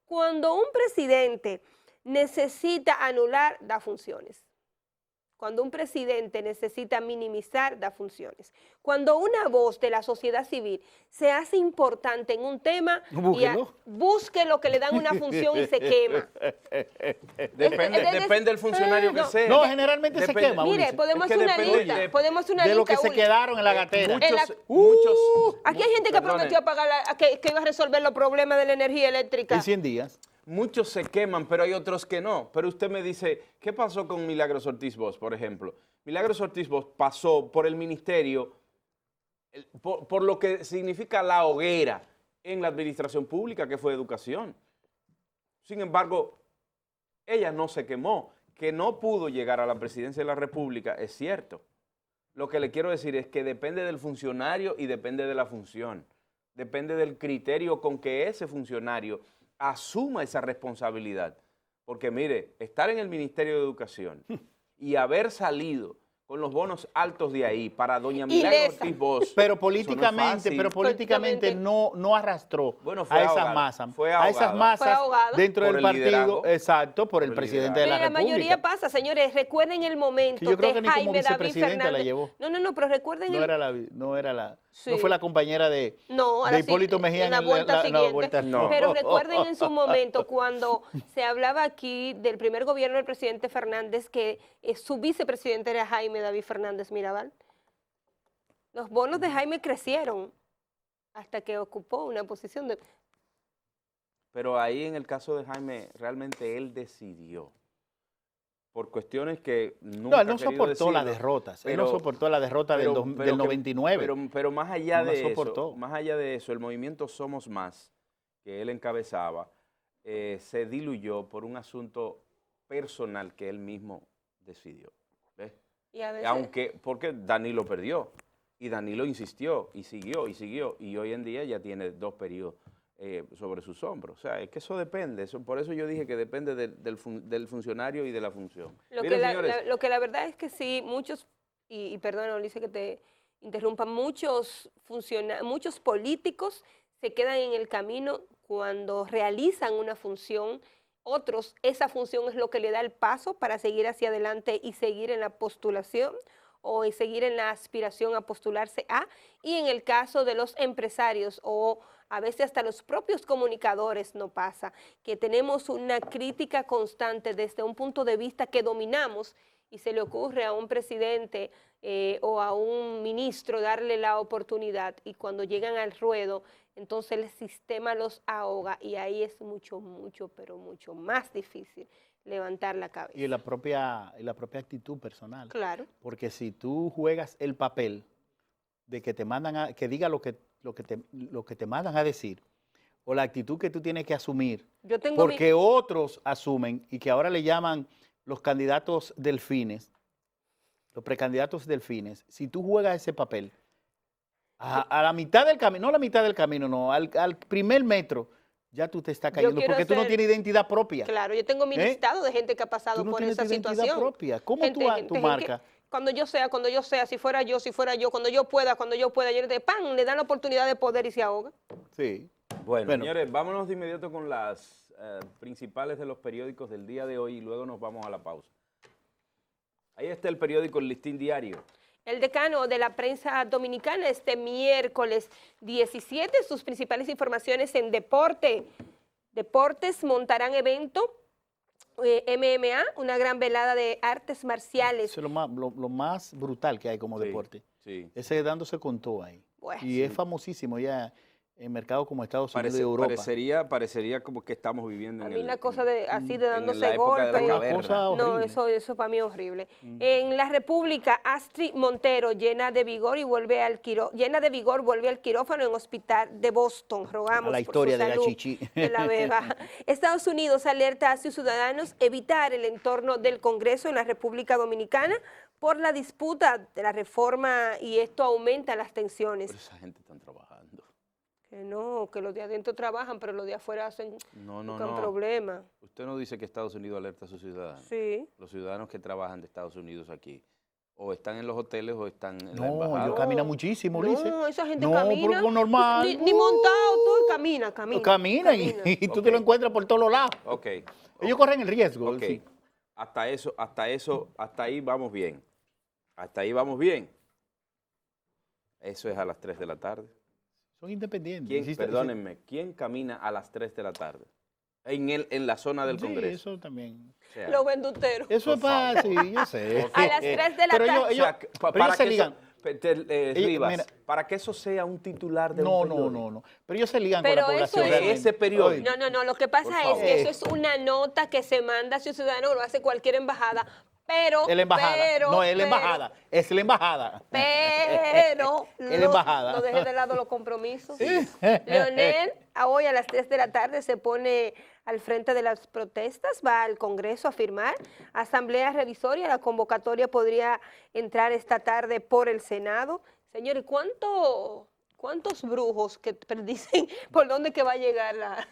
Cuando un presidente necesita anular, da funciones. Cuando un presidente necesita minimizar, da funciones. Cuando una voz de la sociedad civil se hace importante en un tema, busque lo que le dan una función y se quema. Depende del funcionario que sea. No, generalmente se quema. Mire, podemos hacer una lista. De lo que se quedaron en la gatera. Aquí hay gente que prometió pagar, que iba a resolver los problemas de la energía eléctrica. En 100 días. Muchos se queman, pero hay otros que no. Pero usted me dice, ¿qué pasó con Milagros Ortiz Bosch, por ejemplo? Milagros Ortiz Bosch pasó por el ministerio, por lo que significa la hoguera en la administración pública, que fue educación. Sin embargo, ella no se quemó. Que no pudo llegar a la presidencia de la República, es cierto. Lo que le quiero decir es que depende del funcionario y depende de la función. Depende del criterio con que ese funcionario asuma esa responsabilidad. Porque mire, estar en el Ministerio de Educación y haber salido con los bonos altos de ahí para doña Ilesa. Milagros Ortiz Bosch. Pero políticamente, Políticamente. no arrastró Bueno, fue a esas ahogada, masas. fue A esas ahogada. masas Fue ahogada. dentro Por del el partido, liderazgo. exacto, por el Por el presidente de la Mire, la República. mayoría pasa, señores. Recuerden el momento Que yo creo de que ni como Jaime David vicepresidenta Fernández. la llevó. No, pero recuerden Sí. No fue la compañera de No, ahora sí, Hipólito Mejía en la vuelta siguiente. vuelta. No. Pero recuerden en su momento cuando se hablaba aquí del primer gobierno del presidente Fernández que su vicepresidente era Jaime David Fernández Mirabal. Los bonos de Jaime crecieron hasta que ocupó una posición de... Pero ahí en el caso de Jaime, realmente él decidió. Por cuestiones que nunca No, él no ha querido soportó las decirlo, derrotas. Él no pero- soportó la derrota del, pero del que- 99. Pero más allá No la de soportó. eso, más allá de eso, el movimiento Somos Más, que él encabezaba, se diluyó por un asunto personal que él mismo decidió. ¿Ves? Y a veces, Porque Danilo perdió, y Danilo insistió, y siguió, y hoy en día ya tiene 2 periodos sobre sus hombros. O sea, es que eso depende, por eso yo dije que depende del funcionario y de la función. lo Miren, que señores, lo que la verdad es que sí, muchos, y perdón, Ulises, que te interrumpa, muchos políticos se quedan en el camino cuando realizan una función. Otros, esa función es lo que le da el paso para seguir hacia adelante y seguir en la postulación o en seguir en la aspiración a postularse a. Y en el caso de los empresarios o a veces hasta los propios comunicadores no pasa, que tenemos una crítica constante desde un punto de vista que dominamos y se le ocurre a un presidente o a un ministro darle la oportunidad y cuando llegan al ruedo, entonces el sistema los ahoga y ahí es mucho, pero mucho más difícil levantar la cabeza. Y la propia actitud personal. Claro. Porque si tú juegas el papel de que te mandan que diga lo que te mandan a decir, o la actitud que tú tienes que asumir, Yo tengo porque otros asumen y que ahora le llaman los candidatos delfines, los precandidatos delfines, si tú juegas ese papel, a la mitad del camino, no a la mitad del camino, no, al primer metro, ya tú te estás cayendo, quiero porque tú no ser- tienes identidad propia. Claro, yo tengo mi ¿Eh? listado de gente que ha pasado Tú no por tienes esa tu identidad situación. propia. ¿Cómo tú Gente marcas? cuando yo sea, si fuera yo, cuando yo pueda, yo le ¡pam! Le dan la oportunidad de poder y se ahoga. Sí. bueno, Bueno. señores, vámonos de inmediato con las principales de los periódicos del día de hoy y luego nos vamos a la pausa. Ahí está el periódico El Listín Diario. El decano de la prensa dominicana este miércoles 17, sus principales informaciones en deporte. Deportes montarán evento, MMA, una gran velada de artes marciales. Eso es lo más brutal que hay como Sí, deporte. Sí. Ese dándose con todo ahí. Bueno, Y es famosísimo ya en mercados como Estados Unidos y Europa. Parecería como que estamos viviendo a en mí una cosa así de en dándose la época de la golpes. caverna. Cosa No, horrible. eso para mí es horrible. En la República, Astrid Montero llena de vigor vuelve al quirófano en hospital de Boston. Rogamos A la por historia su de la salud, chichi. de la beba. Estados Unidos alerta a sus ciudadanos evitar el entorno del Congreso en la República Dominicana por la disputa de la reforma y esto aumenta las tensiones. Pero esa gente está trabajando. Que no, que los de adentro trabajan, pero los de afuera buscan No. problemas. Usted no dice que Estados Unidos alerta a sus ciudadanos. Sí. Los ciudadanos que trabajan de Estados Unidos aquí, o están en los hoteles o están en la No, embajada. ellos caminan muchísimo, Ulises. No, esa gente No, camina. pero normal. Ni montado, tú camina. Camina y tú te lo Ok. encuentras por todos los lados. Ok. Ellos corren el riesgo. Ok. sí. Hasta ahí vamos bien. Hasta ahí vamos bien. Eso es a las 3 de la tarde. Son independientes. Perdónenme, ¿quién camina a las 3 de la tarde? En la zona del Sí, Congreso. eso también. O sea, Los venduteros. Eso es Por favor. fácil, yo sé. A las 3 de la Pero tarde. o sea, pero ellos se que ligan. Rivas, mira, para que eso sea un titular de No, un periódico. no. Pero ellos se ligan Pero con la eso población. es- realmente. Ese periódico. Oye, No, lo que pasa Por es favor. que eso es una nota que se manda a ciudadanos, lo hace cualquier embajada, pero... Es la embajada. No, es la embajada. Es la embajada. Pero Es la embajada. no deje de lado los compromisos. Leonel, hoy a las 3 de la tarde se pone al frente de las protestas, va al Congreso a firmar. Asamblea revisoria, la convocatoria podría entrar esta tarde por el Senado. Señores, ¿cuántos brujos que predicen por dónde que va a llegar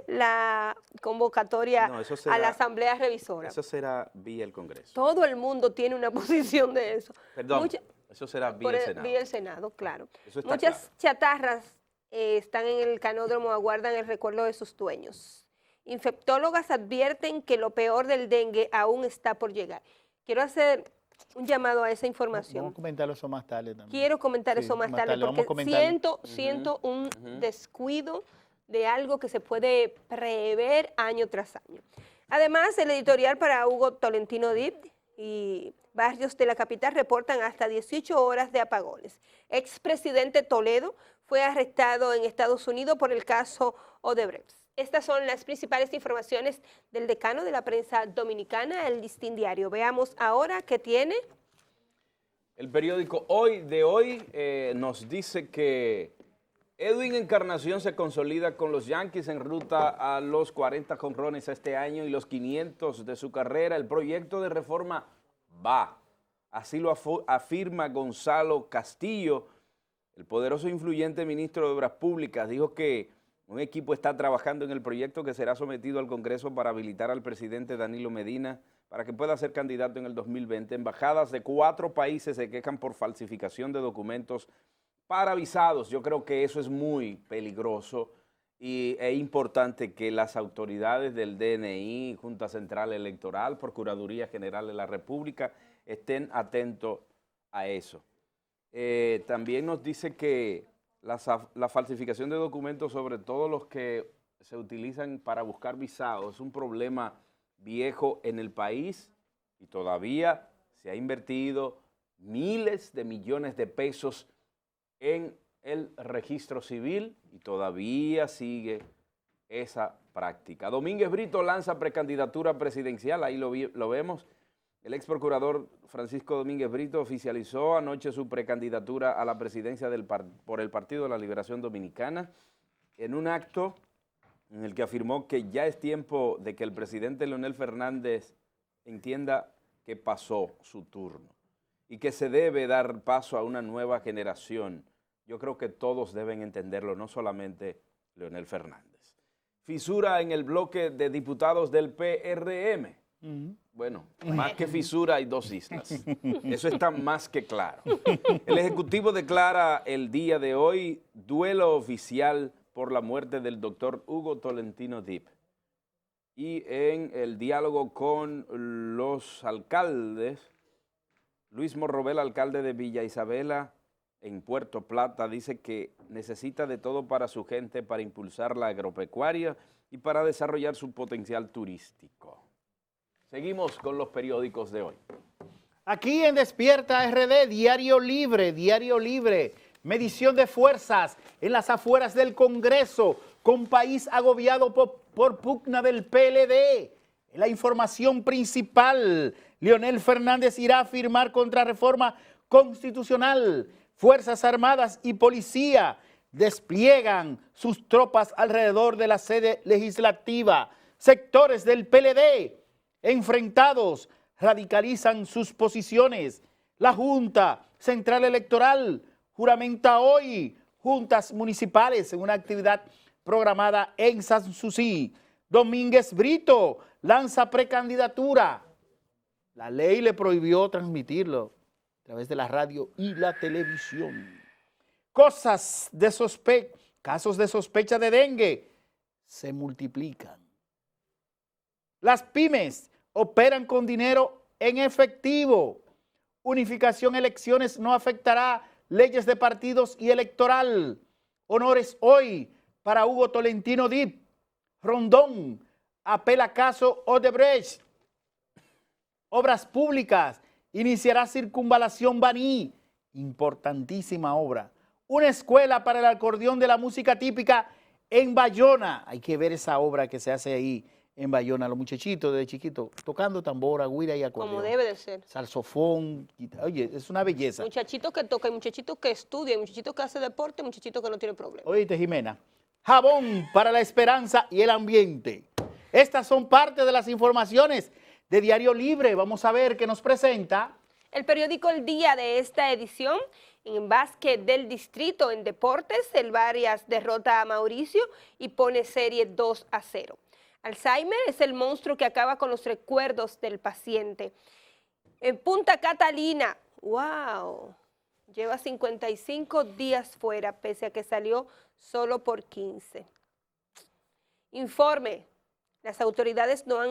la convocatoria No, eso a será, la Asamblea Revisora. eso será vía el Congreso. Todo el mundo tiene una posición de eso. Perdón, eso será vía el Senado. Vía el Senado, claro. Eso está Muchas claro. chatarras están en el canódromo, aguardan el recuerdo de sus dueños. Infectólogas advierten que lo peor del dengue aún está por llegar. Quiero hacer un llamado a esa información. Vamos a comentar eso más tarde también. Quiero comentar Sí, eso más tarde vamos a porque comentarlo. siento un descuido de algo que se puede prever año tras año. Además, el editorial para Hugo Tolentino Dip y barrios de la capital reportan hasta 18 horas de apagones. Expresidente Toledo fue arrestado en Estados Unidos por el caso Odebrecht. Estas son las principales informaciones del decano de la prensa dominicana, el Listín Diario. Veamos ahora qué tiene. El periódico Hoy de hoy nos dice que Edwin Encarnación se consolida con los Yankees en ruta a los 40 jonrones este año y los 500 de su carrera. El proyecto de reforma va. Así lo afirma Gonzalo Castillo, el poderoso e influyente ministro de Obras Públicas. Dijo que un equipo está trabajando en el proyecto que será sometido al Congreso para habilitar al presidente Danilo Medina para que pueda ser candidato en el 2020. Embajadas de 4 países se quejan por falsificación de documentos para visados. Yo creo que eso es muy peligroso y es importante que las autoridades del DNI, Junta Central Electoral, Procuraduría General de la República, estén atentos a eso. También nos dice que la falsificación de documentos, sobre todo los que se utilizan para buscar visados, es un problema viejo en el país y todavía se ha invertido miles de millones de pesos en el registro civil y todavía sigue esa práctica. Domínguez Brito lanza precandidatura presidencial, ahí lo vemos. El ex procurador Francisco Domínguez Brito oficializó anoche su precandidatura a la presidencia por el Partido de la Liberación Dominicana en un acto en el que afirmó que ya es tiempo de que el presidente Leonel Fernández entienda que pasó su turno y que se debe dar paso a una nueva generación. Yo creo que todos deben entenderlo, no solamente Leonel Fernández. Fisura en el bloque de diputados del PRM. Bueno, más que fisura hay 2 islas. Eso está más que claro. El Ejecutivo declara el día de hoy duelo oficial por la muerte del doctor Hugo Tolentino Dip. Y en el diálogo con los alcaldes, Luis Morrobel, alcalde de Villa Isabela, en Puerto Plata, dice que necesita de todo para su gente, para impulsar la agropecuaria y para desarrollar su potencial turístico. Seguimos con los periódicos de hoy. Aquí en Despierta RD, Diario Libre, medición de fuerzas en las afueras del Congreso, con país agobiado por pugna del PLD. La información principal, Leonel Fernández irá a firmar contrarreforma constitucional. Fuerzas Armadas y Policía despliegan sus tropas alrededor de la sede legislativa. Sectores del PLD enfrentados radicalizan sus posiciones. La Junta Central Electoral juramenta hoy juntas municipales en una actividad programada en Sanssouci. Domínguez Brito lanza precandidatura. La ley le prohibió transmitirlo a través de la radio y la televisión. Casos de sospecha de dengue se multiplican. Las pymes operan con dinero en efectivo. Unificación elecciones no afectará leyes de partidos y electoral. Honores hoy para Hugo Tolentino Dip. Rondón apela caso Odebrecht. Obras Públicas iniciará circunvalación Baní. Importantísima obra. Una escuela para el acordeón de la música típica en Bayona. Hay que ver esa obra que se hace ahí en Bayona. Los muchachitos desde chiquitos tocando tambora, guira y acordeón. Como debe de ser. Saxofón. Oye, es una belleza. Muchachitos que tocan, muchachitos que estudian, muchachitos que hacen deporte, muchachitos que no tienen problema. Oíste, Jimena. Jabón para la esperanza y el ambiente. Estas son parte de las informaciones de Diario Libre. Vamos a ver qué nos presenta. El periódico El Día de esta edición En básquet del distrito, en deportes, el Varias derrota a Mauricio y pone serie 2-0. Alzheimer es el monstruo que acaba con los recuerdos del paciente. En Punta Catalina, wow, lleva 55 días fuera, pese a que salió solo por 15. Informe, las autoridades no han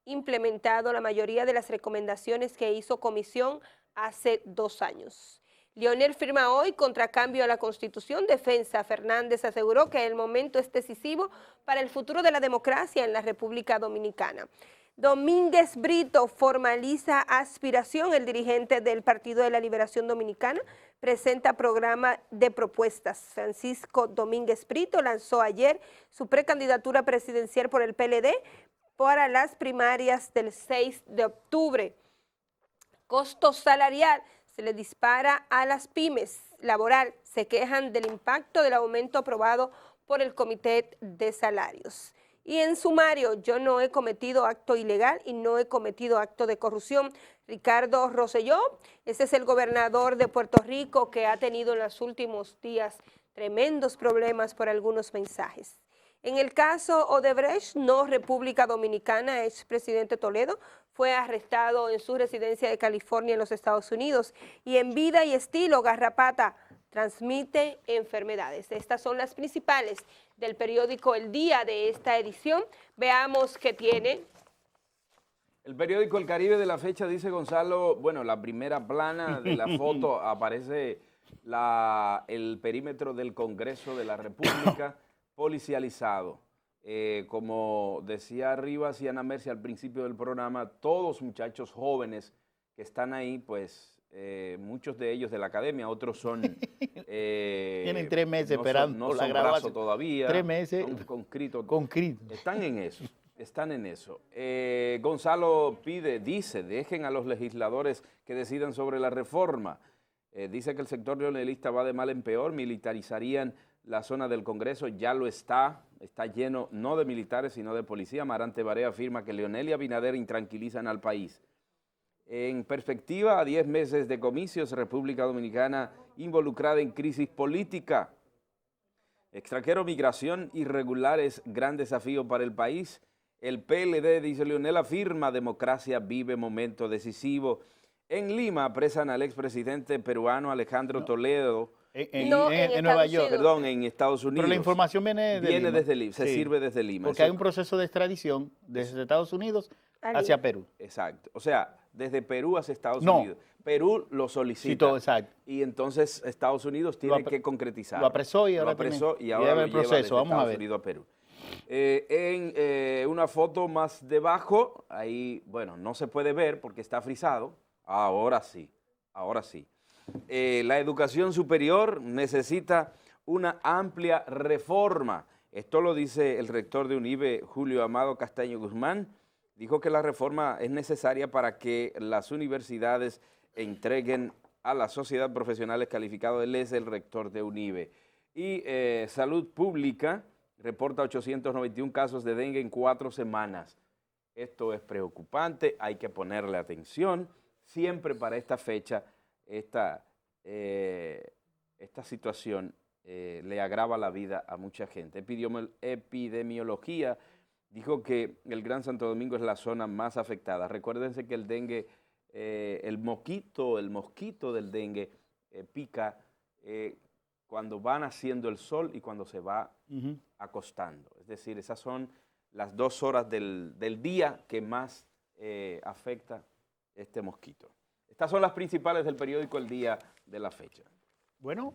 implementado la mayoría de las recomendaciones que hizo Comisión hace 2 años. Leonel firma hoy contra cambio a la Constitución. Defensa Fernández aseguró que el momento es decisivo para el futuro de la democracia en la República Dominicana. Domínguez Brito formaliza aspiración. El dirigente del Partido de la Liberación Dominicana presenta programa de propuestas. Francisco Domínguez Brito lanzó ayer su precandidatura presidencial por el PLD para las primarias del 6 de octubre. Costo salarial se le dispara a las pymes. Laboral se quejan del impacto del aumento aprobado por el Comité de Salarios. Y en sumario, yo no he cometido acto ilegal y no he cometido acto de corrupción. Ricardo Rosselló, ese es el gobernador de Puerto Rico que ha tenido en los últimos días tremendos problemas por algunos mensajes. En el caso Odebrecht, no República Dominicana, expresidente Toledo fue arrestado en su residencia de California en los Estados Unidos. Y en Vida y Estilo, Garrapata transmite enfermedades. Estas son las principales del periódico El Día de esta edición. Veamos qué tiene. El periódico El Caribe de la fecha dice, Gonzalo, bueno, la primera plana de la foto aparece el perímetro del Congreso de la República policializado. Como decía Rivas y Ana Mercia al principio del programa, todos muchachos jóvenes que están ahí, pues muchos de ellos de la academia, otros son... tienen 3 meses esperando no son brazo todavía. 3 meses. Conscritos. Están en eso. Están en eso. Gonzalo dice, dejen a los legisladores que decidan sobre la reforma. Dice que el sector leonelista va de mal en peor, militarizarían la zona del Congreso, ya lo está lleno no de militares sino de policía. Marante Barea afirma que Leonel y Abinader intranquilizan al país. En perspectiva, a 10 meses de comicios, República Dominicana involucrada en crisis política. Extranjero, migración irregular es gran desafío para el país. El PLD, dice Leonel, afirma democracia vive momento decisivo. En Lima apresan al expresidente peruano Alejandro Toledo. En Nueva York. Perdón, en Estados Unidos. Pero la información viene Lima. Desde Lima, se sirve desde Lima. Porque hay un proceso de extradición desde Estados Unidos hacia Perú. Exacto. O sea, desde Perú hacia Estados Unidos. Perú lo solicita. Sí, todo, exacto. Y entonces Estados Unidos tiene que concretizar. Lo apresó y ahora lo lleva el proceso. Vamos a ver. Unidos a Perú. En una foto más debajo, ahí, bueno, no se puede ver porque está frisado. Ahora sí. La educación superior necesita una amplia reforma. Esto lo dice el rector de UNIBE, Julio Amado Castaño Guzmán. Dijo que la reforma es necesaria para que las universidades entreguen a la sociedad profesionales calificados. Él es el rector de UNIBE. Y Salud Pública reporta 891 casos de dengue en 4 semanas. Esto es preocupante, hay que ponerle atención. Siempre para esta fecha, esta situación le agrava la vida a mucha gente. Epidemiología dijo que el Gran Santo Domingo es la zona más afectada. Recuérdense que el dengue, el mosquito del dengue pica cuando va naciendo el sol y cuando se va acostando. Es decir, esas son las 2 horas del día que más afecta este mosquito. Estas son las principales del periódico El Día de la fecha. Bueno,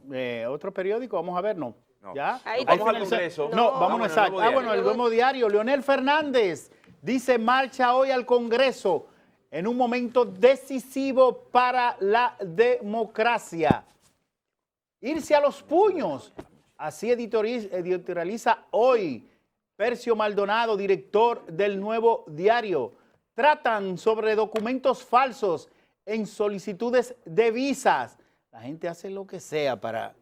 otro periódico, vamos a ver, no. ¿Ya? Vamos al Congreso. No, vámonos a el Nuevo Diario. Leonel Fernández dice marcha hoy al Congreso en un momento decisivo para la democracia. Irse a los puños. Así editorializa hoy Percio Maldonado, director del Nuevo Diario. Tratan sobre documentos falsos en solicitudes de visas. La gente hace lo que sea para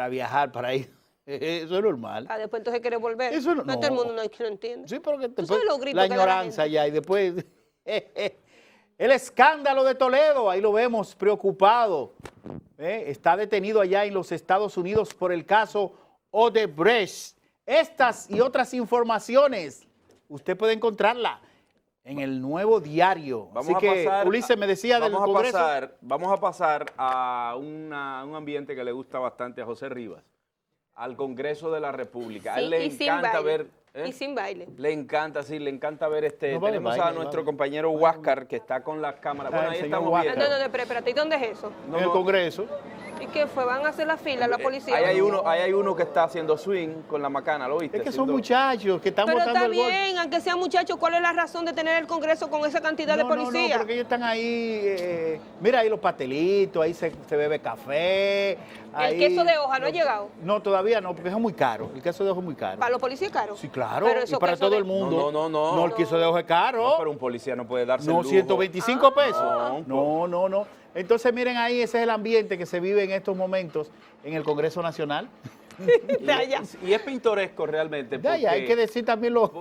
viajar, para ir. Eso es normal. Después entonces quiere volver. Eso no, todo el mundo no lo entiende. Sí, porque después, la ignorancia ya y después... El escándalo de Toledo, ahí lo vemos preocupado. Está detenido allá en los Estados Unidos por el caso Odebrecht. Estas y otras informaciones, usted puede encontrarla en el Nuevo Diario. Así que, Ulises me decía del Congreso. Vamos a pasar a un ambiente que le gusta bastante a José Rivas, al Congreso de la República. A él le encanta ver... Y sin baile. Le encanta, sí, le encanta ver No vale tenemos baile, a nuestro vale. compañero Huáscar, que está con las cámaras. Bueno, ahí el estamos señor viendo. No, pero espérate, ¿y dónde es eso? En el Congreso. ¿Y qué fue? ¿Van a hacer la fila la policía? Ahí hay uno que está haciendo swing con la macana, ¿lo viste? Es que son muchachos que están Pero botando está el gol. bien, aunque sean muchachos, ¿cuál es la razón de tener el Congreso con esa cantidad de policías? No, porque ellos están ahí, mira ahí los pastelitos, ahí se bebe café. ¿El queso de hoja no ha llegado? No, todavía no, porque es muy caro. El queso de hoja es muy caro. ¿Para los policías caro? Sí, claro, Pero y eso para queso todo de- el mundo. No. No, el queso de hoja es caro. No, pero un policía no puede darse el No, lujo. 125 pesos. No, No. Entonces, miren ahí, ese es el ambiente que se vive en estos momentos en el Congreso Nacional. De allá. Y es pintoresco realmente. De allá, hay que decir también lo...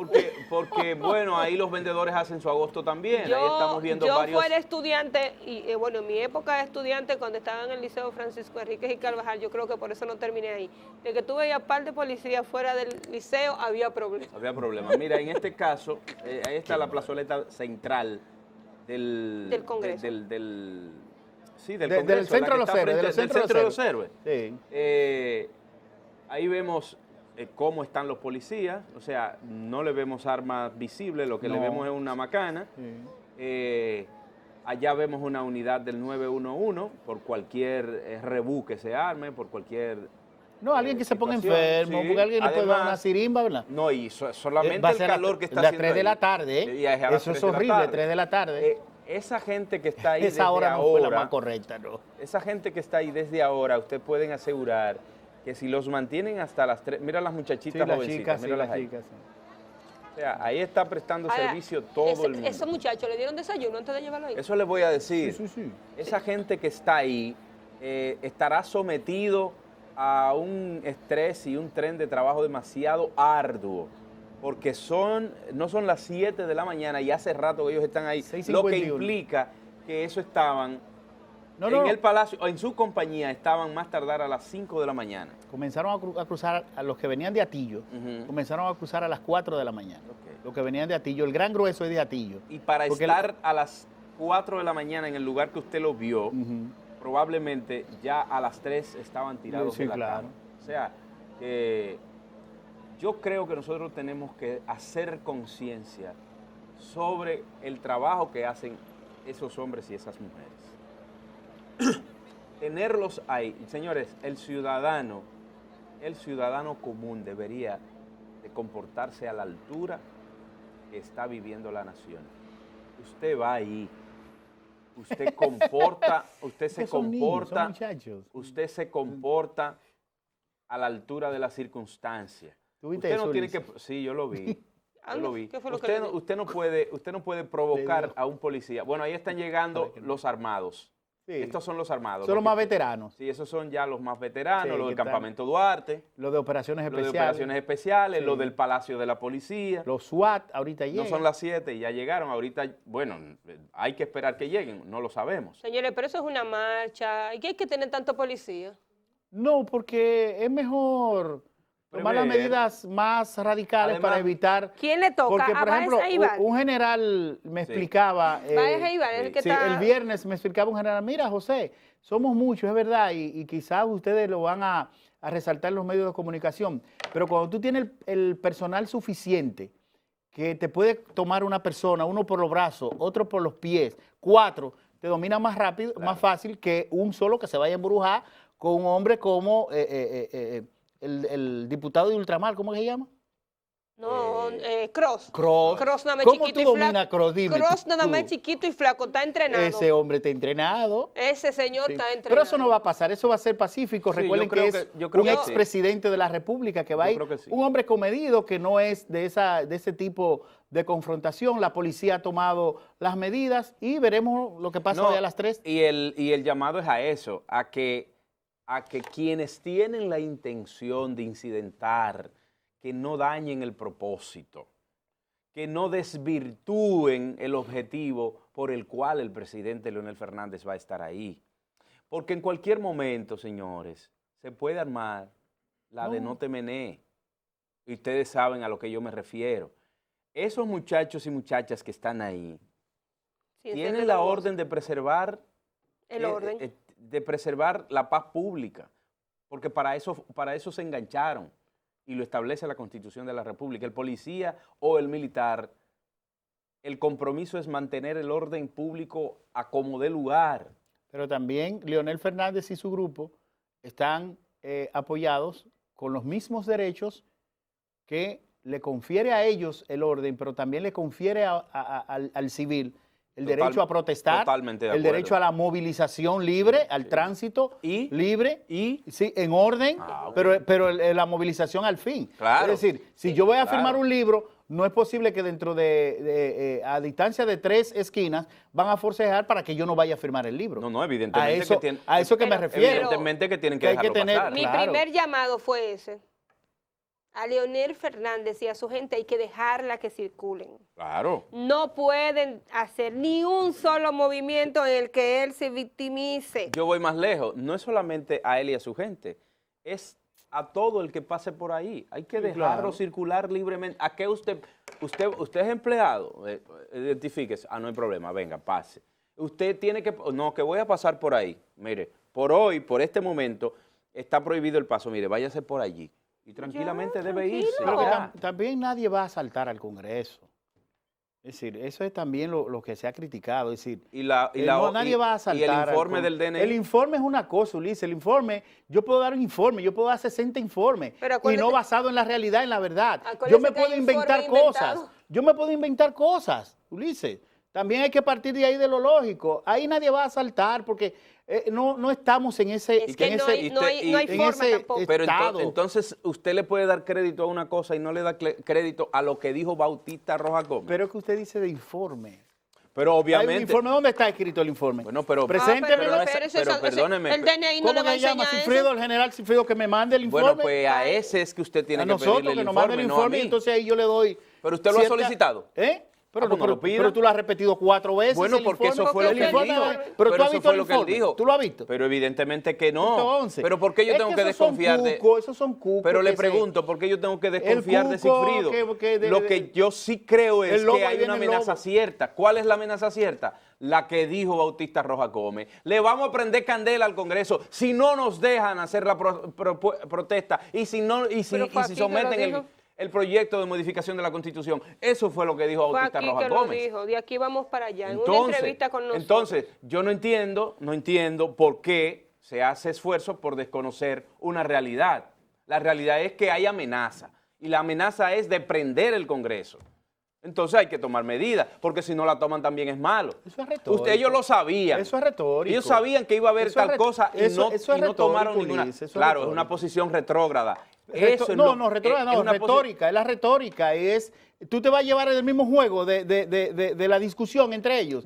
Porque, bueno, ahí los vendedores hacen su agosto también. Ahí estamos viendo yo varios... fuera estudiante, y bueno, en mi época de estudiante, cuando estaba en el Liceo Francisco Enríquez y Carvajal, yo creo que por eso no terminé ahí. De que tuve ya par de policías fuera del liceo, había problemas. Había problemas. Mira, en este caso, ahí está la plazoleta central del Congreso. Del Del Congreso, Centro de la los que está Héroes, frente- del Centro de los Héroes. Sí. Ahí vemos cómo están los policías, o sea, no le vemos armas visibles, lo que le No. vemos es una macana. Allá vemos una unidad del 911 por cualquier rebú que se arme, por cualquier... No, alguien que se ponga situación, enfermo, sí. porque alguien le puede dar Además, una sirimba, ¿verdad? No, y solamente Va a el ser calor que está las haciendo 3 de ahí. la tarde, ¿eh? Y es a las Eso 3 es de la horrible, tarde. 3 de la tarde. Esa gente que está ahí Esa desde hora no fue la ahora, más correcta, ¿no? esa gente que está ahí desde ahora, ustedes pueden asegurar que si los mantienen hasta las 3, mira las muchachitas Sí, las jovencitas, chicas, sí, míralas las ahí. chicas, sí. O sea, ahí está prestando Ahora, servicio todo el mundo. Esos muchachos le dieron desayuno antes de llevarlo ahí. Eso les voy a decir. Sí. Esa gente que está ahí estará sometido a un estrés y un tren de trabajo demasiado arduo, porque no son las 7 de la mañana y hace rato que ellos están ahí, 6:51. lo que implica que eso estaban en el palacio, o en su compañía estaban más tardar a las 5 de la mañana. Comenzaron a cruzar, a los que venían de Atillo, Ujú. comenzaron a cruzar a las 4 de la mañana. Ok. Los que venían de Atillo, el gran grueso es de Atillo. Y para Porque estar a las 4 de la mañana en el lugar que usted lo vio, Ujú. probablemente ya a las 3 estaban tirados Sí, de la claro. cama. O sea, yo creo que nosotros tenemos que hacer conciencia sobre el trabajo que hacen esos hombres y esas mujeres. Tenerlos ahí. Señores, el ciudadano común debería de comportarse a la altura que está viviendo la nación. Usted va ahí, usted se Son niños, son comporta, muchachos. usted se comporta a la altura de las circunstancias. ¿Tú viste Usted eso, no tiene que, Ulises? sí, yo lo vi. Yo lo vi. ¿Qué fue lo que Usted, le vi? usted no puede provocar a un policía. Bueno, ahí están llegando los armados. Sí. Estos son los armados. Son los Porque- más veteranos. Sí, esos son ya los más veteranos, Sí, los del que están- Campamento Duarte, Los de operaciones los de especiales. operaciones especiales, Sí. los del Palacio de la Policía. Los SWAT ahorita No llegan. son las 7 y ya llegaron. Ahorita, bueno, hay que esperar que lleguen, no lo sabemos. Señores, pero eso es una marcha. ¿Y qué hay que tener tanto policía? No, porque es mejor tomar las Prever. medidas más radicales Además, para evitar... ¿Quién le toca? Porque, ¿A por Báez ejemplo, Eibar? un general me Sí. explicaba... Báez Eibar es el que sí, está... el viernes me explicaba un general, mira, José, somos muchos, es verdad, y quizás ustedes lo van a resaltar en los medios de comunicación, pero cuando tú tienes el personal suficiente que te puede tomar una persona, uno por los brazos, otro por los pies, 4, te domina más rápido, más fácil que un solo que se vaya a embrujar con un hombre como el diputado de Ultramar, ¿cómo se llama? No, Cross. Cross. Cross nada más ¿Cómo chiquito tú y dominas flaco. Cross? Dime Cross nada tú. más chiquito y flaco, está entrenado. Ese hombre está entrenado. Ese señor Sí. está entrenado. Pero eso no va a pasar, eso va a ser pacífico. Sí, Recuerden yo creo que es yo creo un que sí. expresidente de la República que va Yo a ir, creo que sí. un hombre comedido que no es de ese tipo de confrontación. La policía ha tomado las medidas y veremos lo que pasa No, hoy a las 3. Y el llamado es a eso, a que quienes tienen la intención de incidentar, que no dañen el propósito, que no desvirtúen el objetivo por el cual el presidente Leonel Fernández va a estar ahí. Porque en cualquier momento, señores, se puede armar la de no te menee. Y ustedes saben a lo que yo me refiero. Esos muchachos y muchachas que están ahí tienen la orden de preservar de preservar la paz pública, porque para eso se engancharon y lo establece la Constitución de la República. El policía o el militar, el compromiso es mantener el orden público a como dé lugar. Pero también Leonel Fernández y su grupo están apoyados con los mismos derechos que le confiere a ellos el orden, pero también le confiere al civil el derecho a protestar, el derecho a la movilización libre, al tránsito libre, sí, en orden, pero la movilización al fin. Claro. Es decir, si yo voy a firmar un libro, no es posible que dentro a distancia de 3 esquinas van a forcejar para que yo no vaya a firmar el libro. No, evidentemente a eso que me refiero. Evidentemente que tienen que dejarlo pasar. Mi primer llamado fue ese. A Leonel Fernández y a su gente hay que dejarla que circulen. Claro. No pueden hacer ni un solo movimiento en el que él se victimice. Yo voy más lejos. No es solamente a él y a su gente, es a todo el que pase por ahí. Hay que dejarlo circular libremente. ¿A qué usted es empleado? Identifíquese. No hay problema, venga, pase. Usted tiene que, no, que voy a pasar por ahí. Mire, por hoy, por este momento, está prohibido el paso. Mire, váyase por allí. Y tranquilamente debe irse. Pero que también nadie va a asaltar al Congreso. Es decir, eso es también lo que se ha criticado. Es decir, nadie va a asaltar. ¿Y el informe del DNI? El informe es una cosa, Ulises. El informe, yo puedo dar un informe, yo puedo dar 60 informes. Y no basado en la realidad, en la verdad. Yo me puedo inventar cosas. Yo me puedo inventar cosas, Ulises. También hay que partir de ahí de lo lógico. Ahí nadie va a asaltar porque no estamos en ese Es que no hay forma tampoco. Pero entonces usted le puede dar crédito a una cosa y no le da crédito a lo que dijo Bautista Rojas Gómez. Pero que usted dice de informe. Pero obviamente. ¿Hay un informe? ¿Dónde está escrito el informe? Bueno, pero preséntemelo. Pero perdóneme. El DNI no le va a enseñar Cifrido, el general Cifrido, que me mande el informe. Bueno, pues a ese es que usted tiene que nosotros, pedirle el que nos informe, mande el no informe, a mí. y entonces ahí yo le doy. Pero usted lo ha solicitado. Pero tú lo has repetido 4 veces. Bueno, porque eso fue lo que él dijo. Pero tú has eso visto fue el lo que él informe. dijo. ¿Tú lo has visto? Pero evidentemente que no. Entonces, pero ¿por qué yo tengo que desconfiar de...? Esos son cucos. Pero le pregunto, ¿por qué yo tengo que desconfiar de Cifrido? Lo que yo sí creo es que hay una amenaza cierta. ¿Cuál es la amenaza cierta? La que dijo Bautista Rojas Gómez. Le vamos a prender candela al Congreso si no nos dejan hacer la protesta y si someten el proyecto de modificación de la Constitución. Eso fue lo que dijo Bautista Rojas Gómez. Dijo, de aquí vamos para allá, en una entrevista con nosotros. Entonces, yo no entiendo por qué se hace esfuerzo por desconocer una realidad. La realidad es que hay amenaza, y la amenaza es de prender el Congreso. Entonces hay que tomar medidas, porque si no la toman también es malo. Eso es retórico. Ellos lo sabían. Eso es retórico. Ellos sabían que iba a haber tal cosa y no tomaron ninguna. Claro, es una posición retrógrada. Retórica, es la retórica, tú te vas a llevar en el mismo juego de la discusión entre ellos,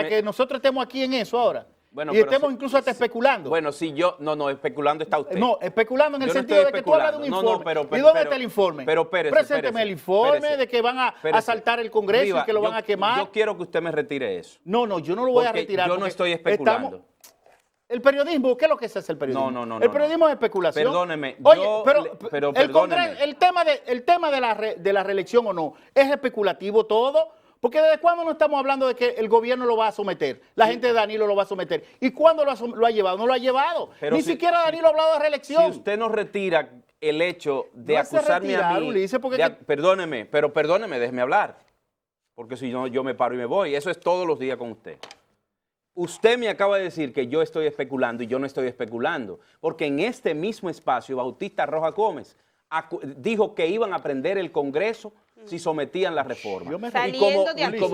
que nosotros estemos aquí en eso ahora. Y estemos incluso hasta especulando. Bueno, si yo, especulando está usted. No, especulando en el sentido de que tú hablas de un informe. ¿Y dónde está el informe? Presénteme el informe de que van a asaltar el Congreso y que lo van a quemar. Yo quiero que usted me retire eso. No, yo no lo voy a retirar. Yo no estoy especulando. El periodismo, ¿qué es lo que es el periodismo? No. El periodismo es especulación. Perdóneme. Oye, pero el tema de la reelección o no, ¿es especulativo todo? Porque ¿desde cuándo no estamos hablando de que el gobierno lo va a someter? La gente de Danilo lo va a someter. ¿Y cuándo lo ha llevado? No lo ha llevado. Ni siquiera Danilo ha hablado de reelección. Si usted no retira el hecho de acusarme a mí... Ulises, perdóneme, déjeme hablar. Porque si no, yo me paro y me voy. Eso es todos los días con usted. Usted me acaba de decir que yo estoy especulando y yo no estoy especulando. Porque en este mismo espacio, Bautista Rojas Gómez dijo que iban a prender el Congreso si sometían la reforma.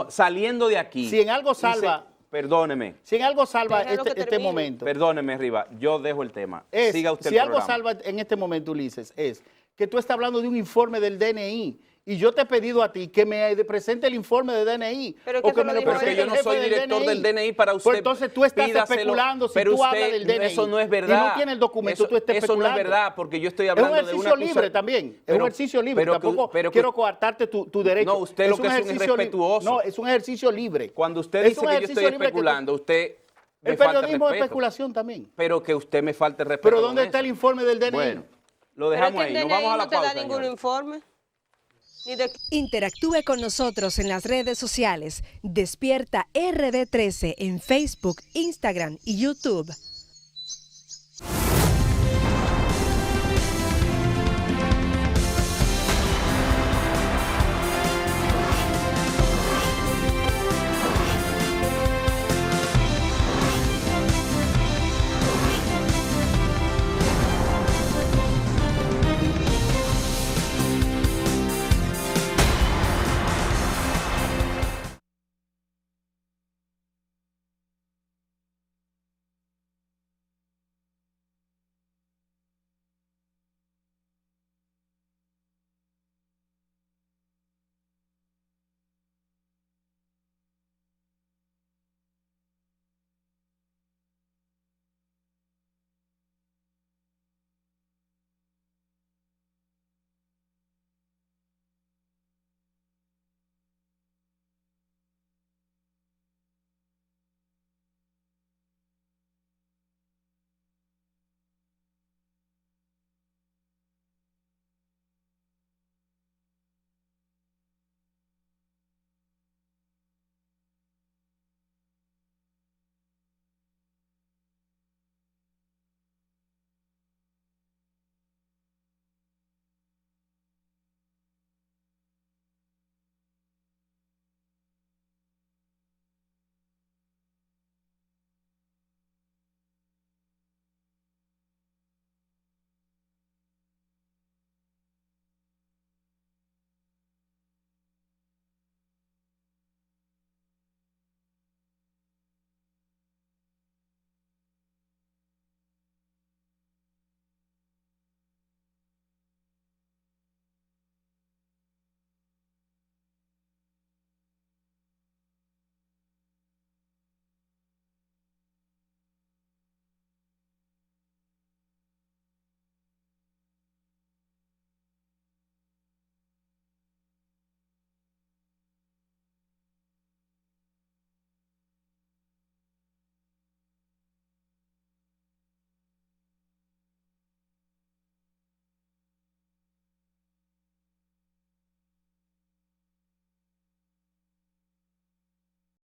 Saliendo de aquí. Si en algo salva... Perdóneme. Si en algo salva este momento... Perdóneme, Riva, yo dejo el tema. Siga usted si algo salva en este momento, Ulises, es que tú estás hablando de un informe del DNI y yo te he pedido a ti que me presente el informe de DNI. Pero es que o que eso me lo lo dijo Pero él. que yo no soy director del DNI para usted. Pues entonces tú estás pídaselo, especulando si pero tú hablas usted, del DNI. Eso no es verdad. Y no tiene el documento, eso, tú estás eso especulando. no es verdad, porque yo estoy Es un hablando de una ejercicio libre acusación. también. Es Pero- un ejercicio libre. pero que- Tampoco pero que- quiero coartarte tu derecho. No, usted lo que es un ejercicio irrespetuoso. No, es un ejercicio libre. Cuando usted Es dice un que yo ejercicio estoy libre que tú- especulando, usted me El falta periodismo es respeto. especulación también. Pero que usted me falte respeto. Pero con ¿dónde está eso. el informe del DNI? Bueno, lo Pero es dejamos que ahí. el Nos DNI vamos a la no te da pausa, ningún señores. informe. Ni de... Interactúe con nosotros en las redes sociales. Despierta RD13 en Facebook, Instagram y YouTube.